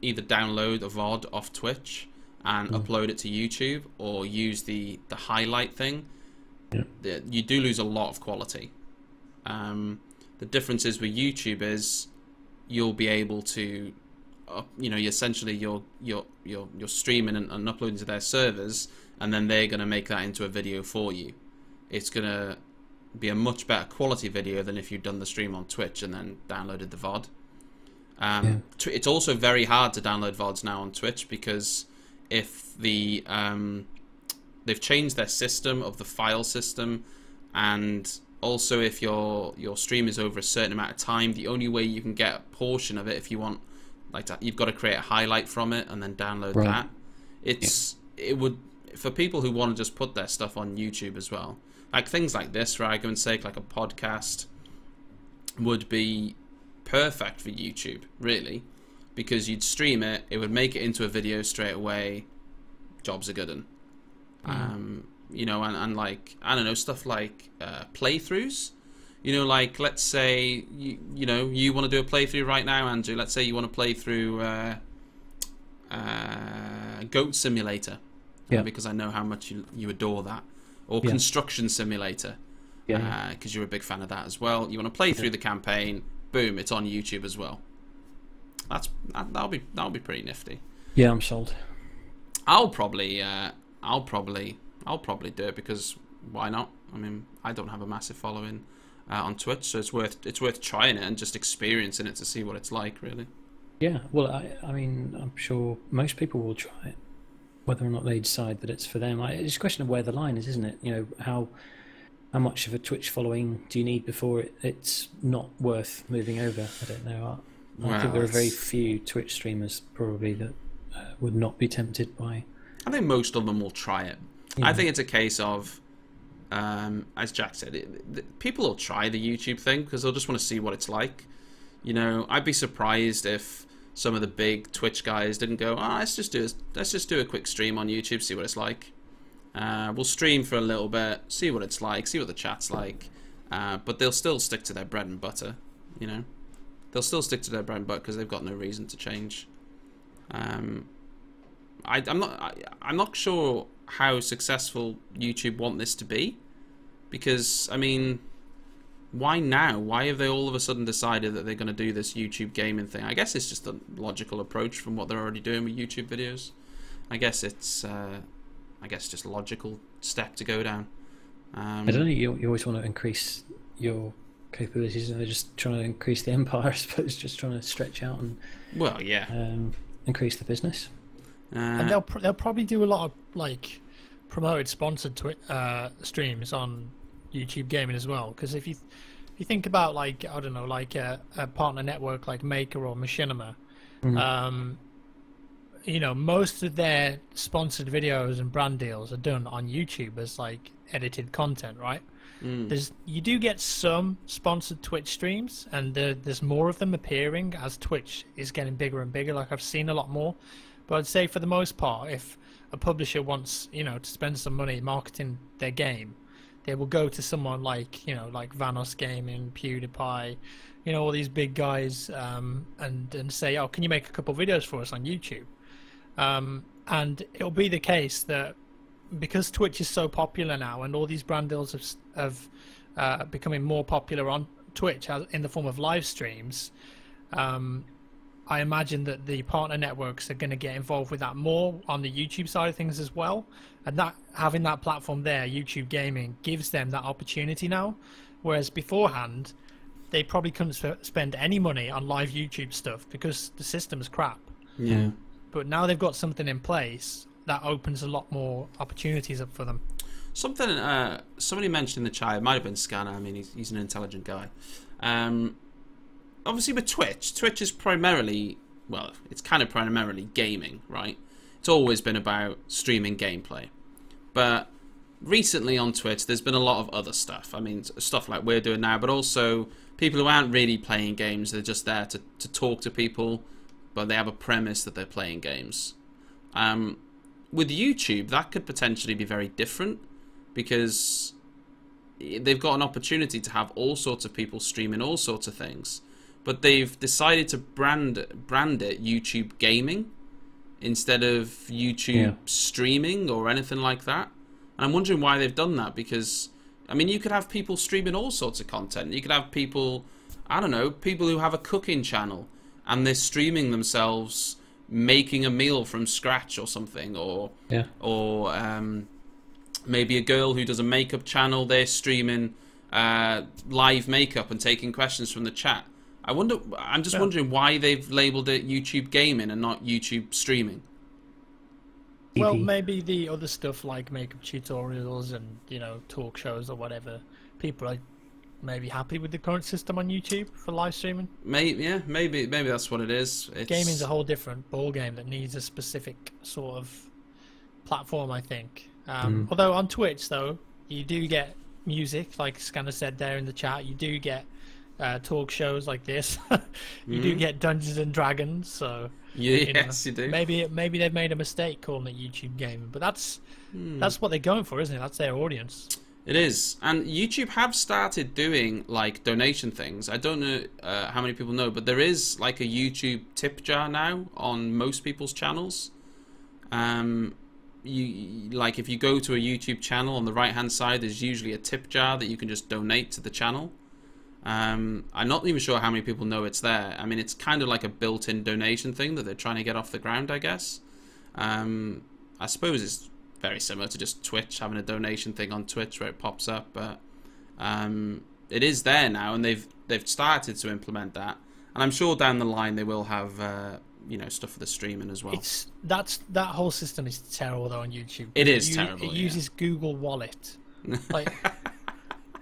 Speaker 3: either download a VOD off Twitch and upload it to YouTube, or use the highlight thing, you do lose a lot of quality. The difference is with YouTube is you'll be able to, you know, essentially you're streaming and uploading to their servers, and then they're going to make that into a video for you. It's going to be a much better quality video than if you'd done the stream on Twitch and then downloaded the VOD. It's also very hard to download VODs now on Twitch, because if they've changed their system of the file system, and also if your stream is over a certain amount of time, the only way you can get a portion of it, if you want, like, you've got to create a highlight from it and then download that. it would, for people who want to just put their stuff on YouTube as well, like things like this, for argument's sake, like a podcast would be perfect for YouTube, really, because you'd stream it, it would make it into a video straight away, job's a good one. You know, and like, I don't know, stuff like playthroughs. You know, like, let's say, you know, you want to do a playthrough right now, Andrew. Let's say you want to play through Goat Simulator, because I know how much you adore that. Or Construction Simulator, because you're a big fan of that as well. You want to play through the campaign, boom, it's on YouTube as well. That'll be pretty nifty.
Speaker 2: Yeah, I'm sold.
Speaker 3: I'll probably do it, because why not? I mean, I don't have a massive following on Twitch, so it's worth trying it and just experiencing it to see what it's like, really. Yeah,
Speaker 2: well, I mean, I'm sure most people will try it, whether or not they decide that it's for them. It's a question of where the line is, isn't it? You know, how much of a Twitch following do you need before it's not worth moving over? I don't know. I think there are very few Twitch streamers probably that would not be tempted by.
Speaker 3: I think most of them will try it. Yeah. I think it's a case of, as Jack said, people will try the YouTube thing because they'll just want to see what it's like. You know, I'd be surprised if some of the big Twitch guys didn't go, let's just do a quick stream on YouTube, see what it's like. We'll stream for a little bit, see what it's like, see what the chat's like. But they'll still stick to their bread and butter, you know. They'll still stick to their bread and butter because they've got no reason to change. I'm not sure how successful YouTube want this to be, because I mean, why now? Why have they all of a sudden decided that they're going to do this YouTube gaming thing? I guess it's just a logical approach from what they're already doing with YouTube videos. I guess it's just a logical step to go down.
Speaker 2: I don't know. You always want to increase your capabilities, and they're just trying to increase the empire, I suppose, just trying to stretch out and increase the business.
Speaker 4: And they'll probably do a lot of like promoted, sponsored streams on YouTube gaming as well. Because if you think about, like, I don't know, like a partner network like Maker or Machinima, you know, most of their sponsored videos and brand deals are done on YouTube as like edited content, right? You do get some sponsored Twitch streams, and there's more of them appearing as Twitch is getting bigger and bigger. Like, I've seen a lot more. But I'd say for the most part, if a publisher wants, you know, to spend some money marketing their game, they will go to someone like, you know, like Vanos Gaming, PewDiePie, you know, all these big guys, and say, oh, can you make a couple videos for us on YouTube? And it'll be the case that because Twitch is so popular now, and all these brand deals have becoming more popular on Twitch in the form of live streams, I imagine that the partner networks are going to get involved with that more on the YouTube side of things as well. And that having that platform there, YouTube Gaming, gives them that opportunity now. Whereas beforehand, they probably couldn't spend any money on live YouTube stuff because the system's crap.
Speaker 3: Yeah.
Speaker 4: But now they've got something in place that opens a lot more opportunities up for them.
Speaker 3: Something somebody mentioned in the chat, it might have been Scanner. I mean, he's an intelligent guy. Obviously with Twitch is primarily, well, it's kind of primarily gaming, right? It's always been about streaming gameplay. But recently on Twitch, there's been a lot of other stuff. I mean, stuff like we're doing now, but also people who aren't really playing games, they're just there to talk to people, but they have a premise that they're playing games. With YouTube, that could potentially be very different, because they've got an opportunity to have all sorts of people streaming all sorts of things. But they've decided to brand it YouTube Gaming instead of YouTube streaming or anything like that. And I'm wondering why they've done that, because, I mean, you could have people streaming all sorts of content. You could have people, I don't know, people who have a cooking channel and they're streaming themselves making a meal from scratch or something, or maybe a girl who does a makeup channel, they're streaming live makeup and taking questions from the chat. I'm just wondering why they've labelled it YouTube Gaming and not YouTube Streaming.
Speaker 4: Well, maybe the other stuff like makeup tutorials and, you know, talk shows or whatever, people are maybe happy with the current system on YouTube for live streaming. Maybe that's what it is. Gaming's a whole different ball game that needs a specific sort of platform, I think. Although on Twitch, though, you do get music, like Scanner said there in the chat. You do get talk shows like this. You do get Dungeons and Dragons. So
Speaker 3: yes, you do.
Speaker 4: Maybe they've made a mistake calling it YouTube Gaming, but that's what they're going for, isn't it? That's their audience.
Speaker 3: It is, and YouTube have started doing like donation things. I don't know how many people know, but there is like a YouTube tip jar now on most people's channels. You like if you go to a YouTube channel, on the right hand side there's usually a tip jar that you can just donate to the channel. I'm not even sure how many people know it's there. I mean, it's kind of like a built-in donation thing that they're trying to get off the ground, I guess. I suppose it's very similar to just Twitch having a donation thing on Twitch where it pops up, but it is there now, and they've started to implement that. And I'm sure down the line they will have stuff for the streaming as well.
Speaker 4: That whole system is terrible though on YouTube.
Speaker 3: It is terrible.
Speaker 4: It uses Google Wallet. Like,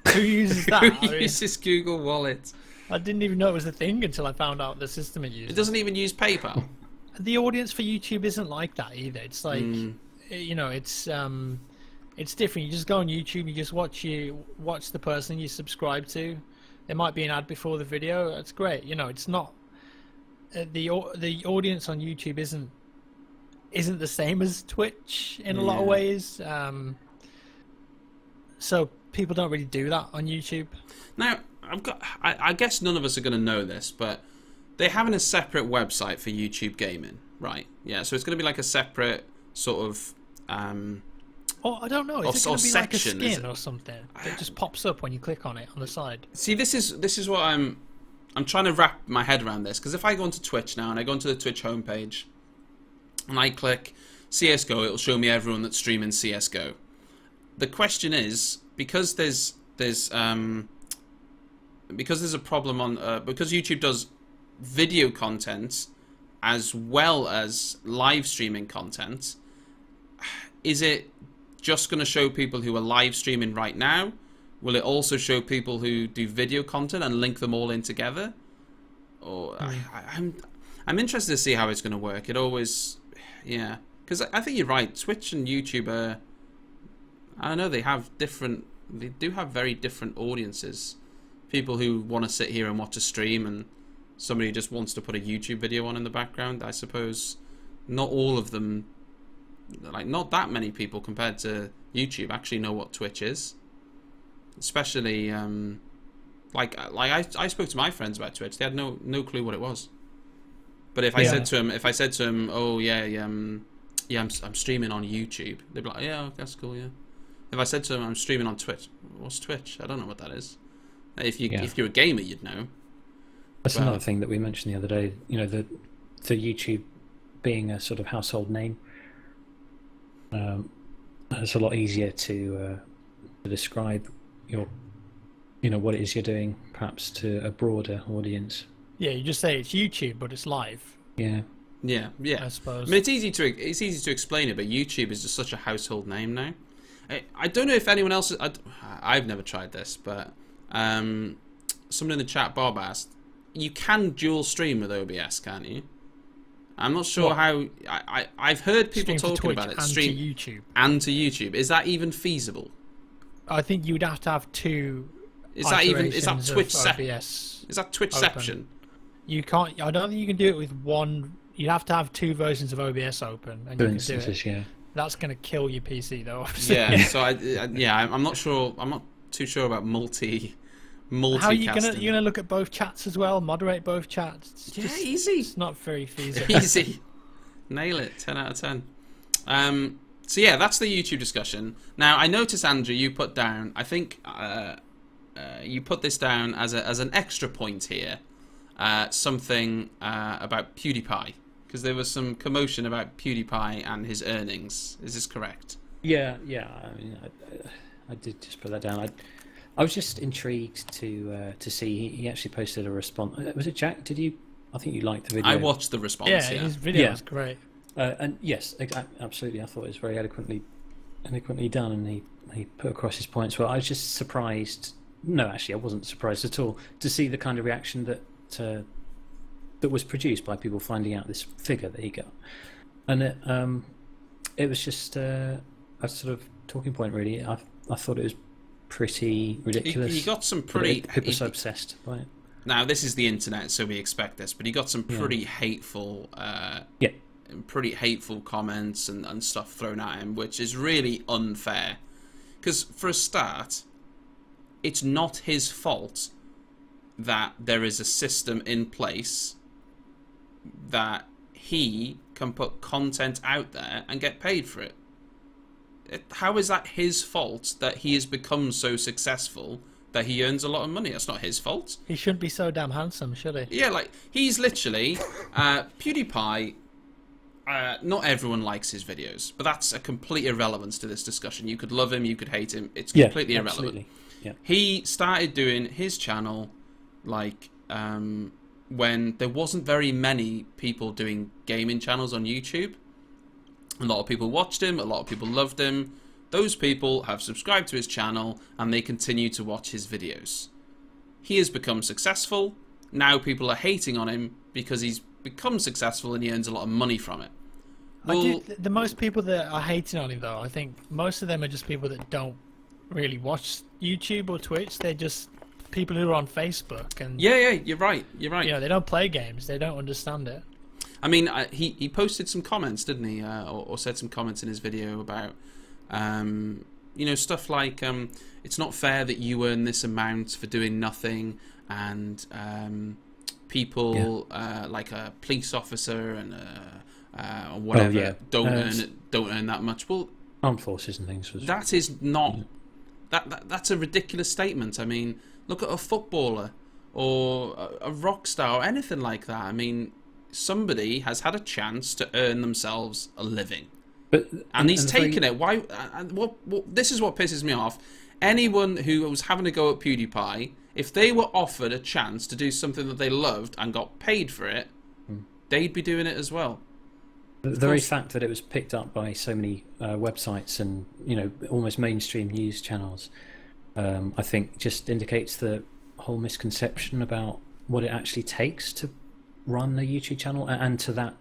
Speaker 4: who uses that?
Speaker 3: Who uses Google Wallet?
Speaker 4: I didn't even know it was a thing until I found out the system it uses.
Speaker 3: It doesn't even use PayPal.
Speaker 4: The audience for YouTube isn't like that either. It's like it's different. You just go on YouTube, you just watch the person you subscribe to. There might be an ad before the video. That's great. It's not the audience on YouTube isn't the same as Twitch in a lot of ways. So people don't really do that on YouTube.
Speaker 3: Now, I guess none of us are going to know this, but they're having a separate website for YouTube Gaming, right? Yeah, so it's going to be like a separate sort of
Speaker 4: I don't know. Is it going to be like a skin or something that just pops up when you click on it on the side?
Speaker 3: See, this is what I'm trying to wrap my head around this, because if I go onto Twitch now and I go onto the Twitch homepage and I click CS:GO, it'll show me everyone that's streaming CS:GO. The question is, because there's a problem on because YouTube does video content as well as live streaming content, is it just going to show people who are live streaming right now? Will it also show people who do video content and link them all in together? Or I'm interested to see how it's going to work. It always, because I think you're right. Twitch and YouTube are, I don't know, they do have very different audiences. People who want to sit here and watch a stream, and somebody who just wants to put a YouTube video on in the background. I suppose not all of them, like not that many people compared to YouTube, actually know what Twitch is. Especially like I spoke to my friends about Twitch. They had no clue what it was. But if I said to them, oh I'm streaming on YouTube, they'd be like, yeah, that's cool, yeah. If I said to them, I'm streaming on Twitch, what's Twitch? I don't know what that is. If you're a gamer, you'd know.
Speaker 2: That's another thing that we mentioned the other day. The YouTube being a sort of household name. It's a lot easier to describe what it is you're doing, perhaps to a broader audience.
Speaker 4: Yeah, you just say it's YouTube, but it's live.
Speaker 2: Yeah.
Speaker 4: I suppose.
Speaker 3: I mean, it's easy to explain it, but YouTube is just such a household name now. I don't know if anyone else. I've never tried this, but someone in the chat, Bob, asked, you can dual stream with OBS, can't you? I'm not sure how. I've heard people talking about it. Stream
Speaker 4: to YouTube.
Speaker 3: And to YouTube. Is that even feasible?
Speaker 4: I think you'd have to have two.
Speaker 3: Is that Twitchception? Is that Twitchception?
Speaker 4: You can't. I don't think you can do it with one. You'd have to have two versions of OBS open, and you can do it.
Speaker 2: Yeah.
Speaker 4: That's going to kill your PC, though.
Speaker 3: Yeah. So I'm not sure. I'm not too sure about multi.
Speaker 4: How are you gonna look at both chats as well? Moderate both chats?
Speaker 3: It's easy.
Speaker 4: It's not very feasible.
Speaker 3: Easy. Nail it. 10 out of 10. So yeah, that's the YouTube discussion. Now I noticed, Andrew, you put down. I think you put this down as an extra point here. Something about PewDiePie, because there was some commotion about PewDiePie and his earnings. Is this correct?
Speaker 2: Yeah. I mean, I did just put that down. I was just intrigued to see. He actually posted a response. Was it Jack? Did you? I think you liked the video.
Speaker 3: I watched the response.
Speaker 4: Yeah, his video was great.
Speaker 2: And yes, absolutely. I thought it was very eloquently done, and he put across his points well. I was just surprised. No, actually, I wasn't surprised at all to see the kind of reaction that was produced by people finding out this figure that he got. And it was just a sort of talking point, really. I thought it was pretty ridiculous.
Speaker 3: He got some pretty...
Speaker 2: People are so obsessed by it.
Speaker 3: Now, this is the internet, so we expect this, but he got some pretty hateful... pretty hateful comments and stuff thrown at him, which is really unfair. Because, for a start, it's not his fault that there is a system in place that he can put content out there and get paid for it. How is that his fault that he has become so successful that he earns a lot of money? That's not his fault.
Speaker 4: He shouldn't be so damn handsome, should he?
Speaker 3: Yeah, like, he's literally... PewDiePie... not everyone likes his videos, but that's a complete irrelevance to this discussion. You could love him, you could hate him. It's completely irrelevant.
Speaker 2: Yeah.
Speaker 3: He started doing his channel like when there wasn't very many people doing gaming channels on YouTube. A lot of people watched him, a lot of people loved him. Those people have subscribed to his channel and they continue to watch his videos. He has become successful. Now people are hating on him because he's become successful and he earns a lot of money from it. Well,
Speaker 4: the most people that are hating on him, though, I think most of them are just people that don't really watch YouTube or Twitch. They're just people who are on Facebook. And
Speaker 3: yeah, you're right. You're right.
Speaker 4: You know, they don't play games. They don't understand it.
Speaker 3: I mean, he posted some comments, didn't he? Or said some comments in his video about, you know, stuff like, it's not fair that you earn this amount for doing nothing, and people like a police officer and or whatever don't earn that much. Well,
Speaker 2: armed forces and things.
Speaker 3: That is not that's a ridiculous statement. I mean, look at a footballer or a rock star or anything like that. I mean, somebody has had a chance to earn themselves a living, and he's taken it. Why? What? This is what pisses me off. Anyone who was having a go at PewDiePie, if they were offered a chance to do something that they loved and got paid for it, they'd be doing it as well.
Speaker 2: The very fact that it was picked up by so many websites and, you know, almost mainstream news channels, I think just indicates the whole misconception about what it actually takes to run a YouTube channel, and to that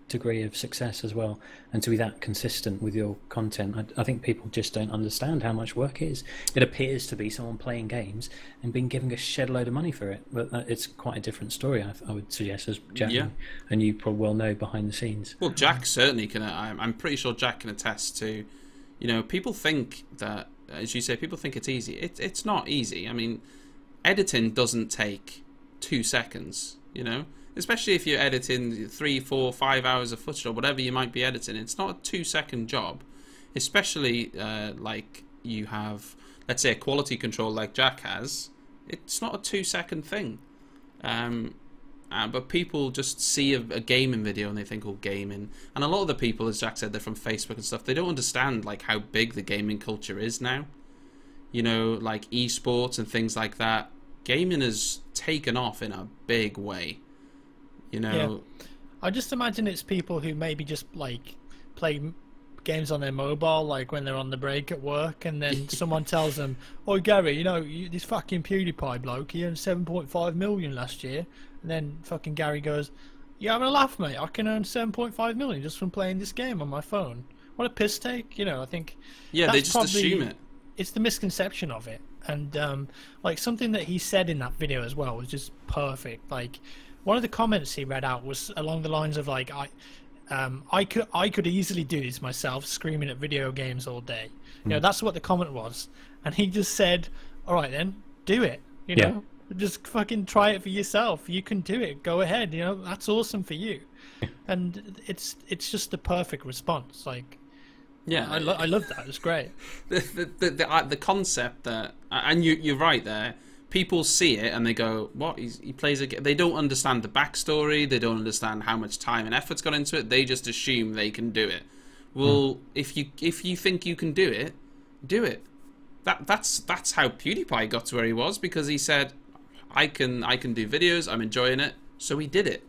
Speaker 2: degree of success as well, and to be that consistent with your content. I think people just don't understand how much work it is. It appears to be someone playing games and being given a shed load of money for it, but it's quite a different story, I would suggest, as Jack and you probably well know behind the scenes.
Speaker 3: Well, Jack certainly can. I'm pretty sure Jack can attest to, you know, people think that, as you say, people think it's easy. It's not easy. I mean, editing doesn't take 2 seconds, you know? Especially if you're editing 3, 4, 5 hours of footage or whatever you might be editing. It's not a 2-second job. Especially like you have, let's say, a quality control like Jack has. It's not a 2-second thing. But people just see a gaming video and they think, oh, gaming. And a lot of the people, as Jack said, they're from Facebook and stuff. They don't understand like how big the gaming culture is now. You know, like esports and things like that. Gaming has taken off in a big way. You know,
Speaker 4: I just imagine it's people who maybe just like play games on their mobile, like when they're on the break at work, and then someone tells them, "Oh, Gary, you know, this fucking PewDiePie bloke, he earned 7.5 million last year," and then fucking Gary goes, "You having a laugh, mate? I can earn 7.5 million just from playing this game on my phone. What a piss take!" You know, I think
Speaker 3: they just assume it.
Speaker 4: It's the misconception of it, and like something that he said in that video as well was just perfect. Like, one of the comments he read out was along the lines of like, I could easily do this myself, screaming at video games all day. You know, that's what the comment was, and he just said, "All right then, do it. You know, just fucking try it for yourself. You can do it. Go ahead. You know, that's awesome for you." And it's just the perfect response. Like, yeah, I love that. It's great.
Speaker 3: The concept that, and you're right there. People see it and they go, "What? He plays a game." They don't understand the backstory. They don't understand how much time and effort's gone into it. They just assume they can do it. Well, if you think you can do it, do it. That's how PewDiePie got to where he was, because he said, "I can do videos. I'm enjoying it." So he did it.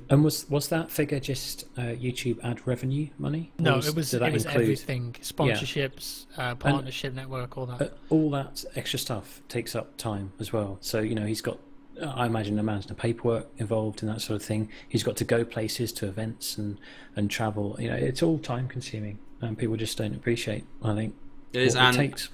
Speaker 2: And was that figure just YouTube ad revenue money?
Speaker 4: No, it was everything. Sponsorships, partnership network, all that.
Speaker 2: All that extra stuff takes up time as well. So, you know, he's got, I imagine, a mountain of paperwork involved in that sort of thing. He's got to go places, to events and travel. You know, it's all time consuming. and people just don't appreciate, I think,
Speaker 3: it is,
Speaker 2: what
Speaker 3: and
Speaker 2: it takes.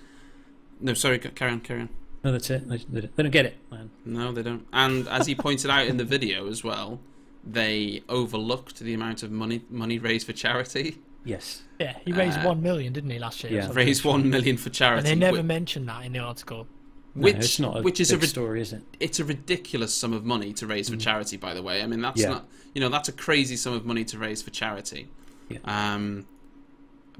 Speaker 3: no, sorry, carry on.
Speaker 2: No, that's it. They don't get it, man.
Speaker 3: No, they don't. And as he pointed out in the video as well, they overlooked the amount of money raised for charity.
Speaker 2: Yes.
Speaker 4: Yeah, he raised 1 million, didn't he, last year?
Speaker 2: Yeah.
Speaker 3: Raised 1 million for charity.
Speaker 4: And they never mentioned that in the article.
Speaker 2: No, it's not a big story, is it?
Speaker 3: It's a ridiculous sum of money to raise for charity, by the way. I mean, that's not, that's a crazy sum of money to raise for charity.
Speaker 2: Yeah.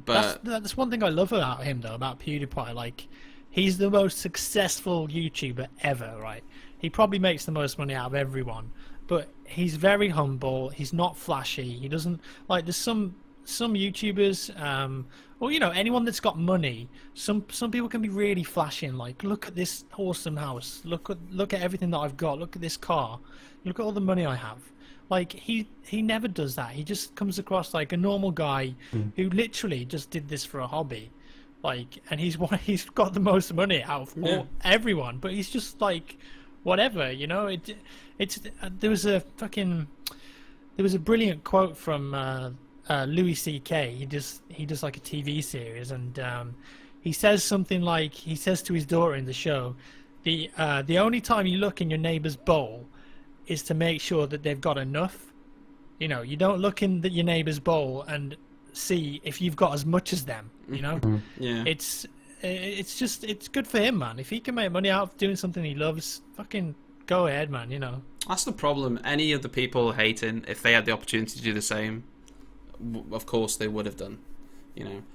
Speaker 3: But
Speaker 4: that's one thing I love about him, though, about PewDiePie. Like, he's the most successful YouTuber ever, right? He probably makes the most money out of everyone, but he's very humble. He's not flashy. He doesn't like. There's some YouTubers, or anyone that's got money. Some people can be really flashy and like, look at this awesome house. Look at everything that I've got. Look at this car. Look at all the money I have. Like he never does that. He just comes across like a normal guy who literally just did this for a hobby. Like, and he's got the most money out of everyone, but he's just like, whatever, It's there was a brilliant quote from Louis C.K. He does like a TV series, and he says something like, he says to his daughter in the show, the only time you look in your neighbor's bowl is to make sure that they've got enough. You don't look in your neighbor's bowl and see if you've got as much as them.
Speaker 3: yeah,
Speaker 4: it's good for him, man. If he can make money out of doing something he loves, fucking go ahead, man.
Speaker 3: That's the problem. Any of the people hating, if they had the opportunity to do the same, of course they would have done.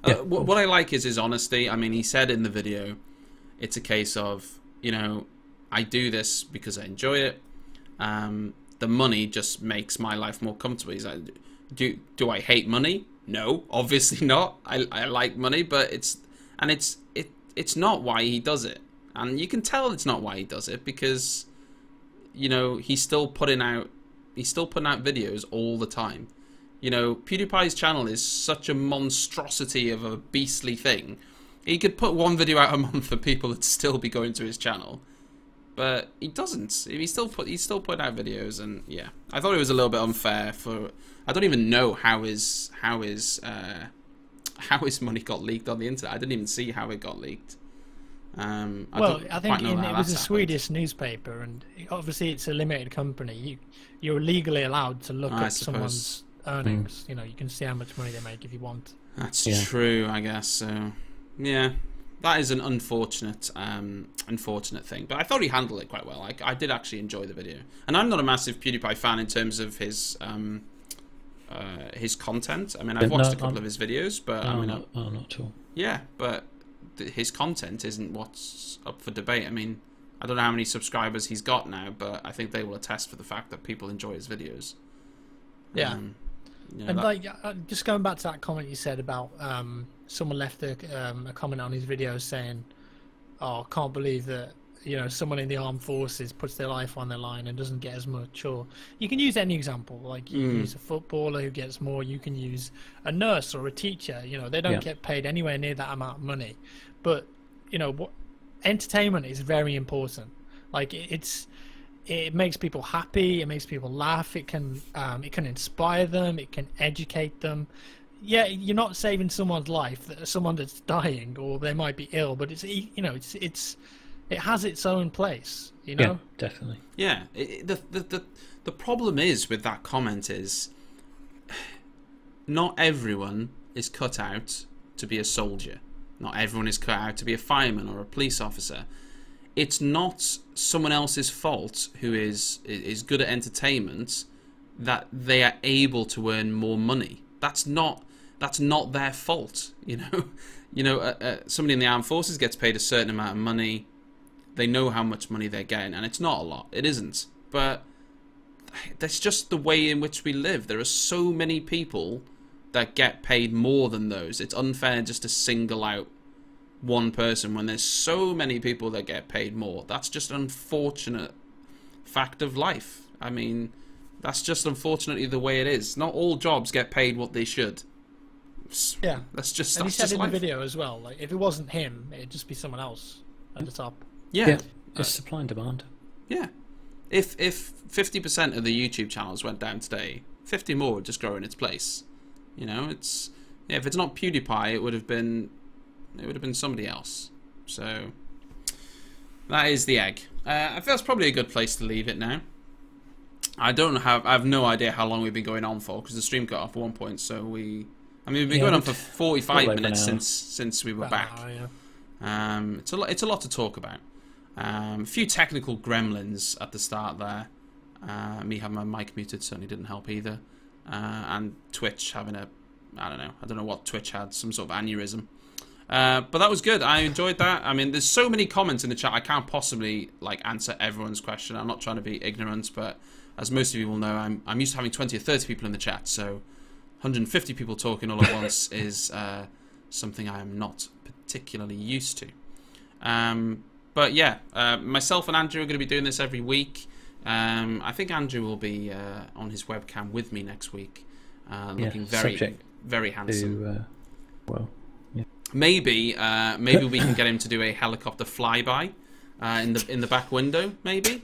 Speaker 3: What I like is his honesty. I mean, he said in the video, it's a case of, I do this because I enjoy it. The money just makes my life more comfortable. He's like, do I hate money? No, obviously not. I like money, but it's not why he does it, and you can tell it's not why he does it because, he's still putting out videos all the time. PewDiePie's channel is such a monstrosity of a beastly thing. He could put one video out a month and people would still be going to his channel. But he doesn't. He's still putting out videos, and yeah, I thought it was a little bit unfair. I don't even know how his money got leaked on the internet. I didn't even see how it got leaked.
Speaker 4: I think it was a Swedish newspaper, and obviously it's a limited company. You're legally allowed to look at someone's earnings. You can see how much money they make if you want.
Speaker 3: That's true, I guess. So yeah. That is an unfortunate thing, but I thought he handled it quite well. I did actually enjoy the video, and I'm not a massive PewDiePie fan in terms of his content. I mean, I've watched a couple of his videos, but
Speaker 2: not at all.
Speaker 3: Yeah, but his content isn't what's up for debate. I mean, I don't know how many subscribers he's got now, but I think they will attest for the fact that people enjoy his videos.
Speaker 4: Yeah. Just going back to that comment you said about someone left a comment on his video saying, "Oh, I can't believe that someone in the armed forces puts their life on the line and doesn't get as much." Or you can use any example, like you use a footballer who gets more. You can use a nurse or a teacher. They don't get paid anywhere near that amount of money, but entertainment is very important. Like it makes people happy. It makes people laugh. It can inspire them. It can educate them. Yeah, you're not saving someone's life, someone that's dying, or they might be ill, but it has its own place.
Speaker 2: Yeah, definitely.
Speaker 3: Yeah, the problem is with that comment is not everyone is cut out to be a soldier. Not everyone is cut out to be a fireman or a police officer. It's not someone else's fault who is good at entertainment that they are able to earn more money. That's not their fault. Somebody in the armed forces gets paid a certain amount of money. They know how much money they're getting, and it's not a lot. It isn't. But that's just the way in which we live. There are so many people that get paid more than those. It's unfair just to single out one person when there's so many people that get paid more. That's just an unfortunate fact of life. I mean, that's just unfortunately the way it is. Not all jobs get paid what they should.
Speaker 4: Yeah,
Speaker 3: that's just.
Speaker 4: And
Speaker 3: that's
Speaker 4: he said
Speaker 3: just
Speaker 4: in
Speaker 3: life.
Speaker 4: the video as well, like if it wasn't him, it'd just be someone else at the top.
Speaker 3: Yeah,
Speaker 2: it's supply and demand.
Speaker 3: Yeah, if 50% of the YouTube channels went down today, 50 more would just grow in its place. It's yeah, if it's not PewDiePie, it would have been somebody else. So that is the egg. I think that's probably a good place to leave it now. I have no idea how long we've been going on for, because the stream got off at one point. So we've been going on for 45 minutes since we were back. It's a lot to talk about. A few technical gremlins at the start there. Me having my mic muted certainly didn't help either. And Twitch having I don't know what Twitch had, some sort of aneurysm. But that was good. I enjoyed that. I mean, there's so many comments in the chat. I can't possibly answer everyone's question. I'm not trying to be ignorant, but as most of you will know, I'm used to having 20 or 30 people in the chat. So 150 people talking all at once is something I am not particularly used to. But yeah, myself and Andrew are going to be doing this every week. I think Andrew will be on his webcam with me next week, looking very handsome. Maybe we can get him to do a helicopter flyby in the back window. Maybe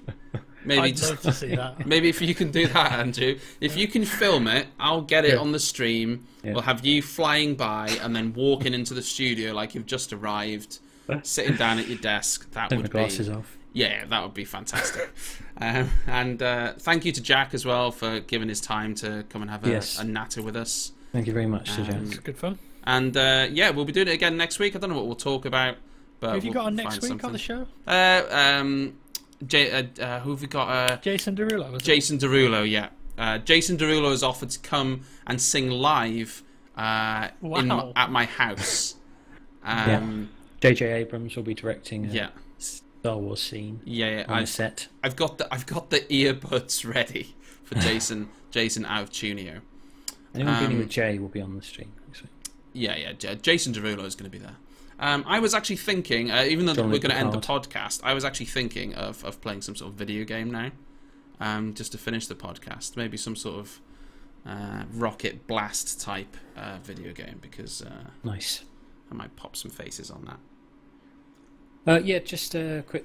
Speaker 4: I'd love to see that.
Speaker 3: Maybe if you can do that, Andrew. If you can film it, I'll get it on the stream. We'll have you flying by and then walking into the studio like you've just arrived, sitting down at your desk. That would be
Speaker 2: glasses off.
Speaker 3: Yeah, that would be fantastic. And thank you to Jack as well for giving his time to come and have a natter with us.
Speaker 2: Thank you very much, Jack.
Speaker 4: It's good fun.
Speaker 3: And yeah, we'll be doing it again next week. I don't know what we'll talk about, but
Speaker 4: who have you got on next week
Speaker 3: something
Speaker 4: on the show?
Speaker 3: Who have we got?
Speaker 4: Jason Derulo.
Speaker 3: Jason Derulo, yeah. Jason Derulo has offered to come and sing live at my house.
Speaker 2: J.J. Abrams will be directing.
Speaker 3: Yeah.
Speaker 2: Star Wars scene.
Speaker 3: Yeah,
Speaker 2: on the set.
Speaker 3: I've got the earbuds ready for Jason Autunio.
Speaker 2: Anyone dealing with Jay will be on the stream. Actually.
Speaker 3: Yeah. Jason Derulo is going to be there. I was actually thinking, even though we're going to end the podcast, I was actually thinking of playing some sort of video game now, just to finish the podcast. Maybe some sort of rocket blast type video game, because
Speaker 2: nice.
Speaker 3: I might pop some faces on that.
Speaker 2: Yeah, just a quick,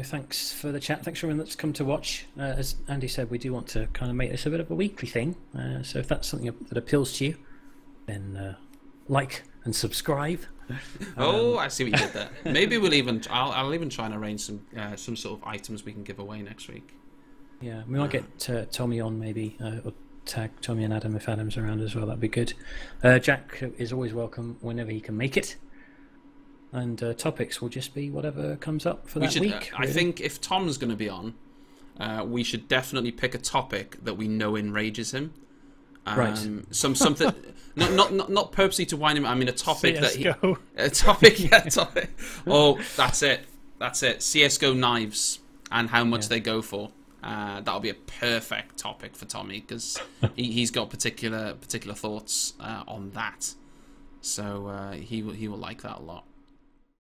Speaker 2: thanks for the chat. Thanks for everyone that's come to watch. As Andy said, we do want to kind of make this a bit of a weekly thing. So if that's something that appeals to you, then like and subscribe.
Speaker 3: I see what you did there. Maybe I'll even try and arrange some sort of items we can give away next week.
Speaker 2: Yeah, we might get Tommy on maybe, or tag Tommy and Adam if Adam's around as well. That'd be good. Jack is always welcome whenever he can make it. And topics will just be whatever comes up for that week.
Speaker 3: I think if Tom's going to be on, we should definitely pick a topic that we know enrages him.
Speaker 2: Right.
Speaker 3: Something not purposely to wind him. I mean, a topic
Speaker 4: CSGO.
Speaker 3: topic. Oh, that's it. CS:GO knives and how much they go for. That'll be a perfect topic for Tommy, because he's got particular thoughts on that. So he will like that a lot.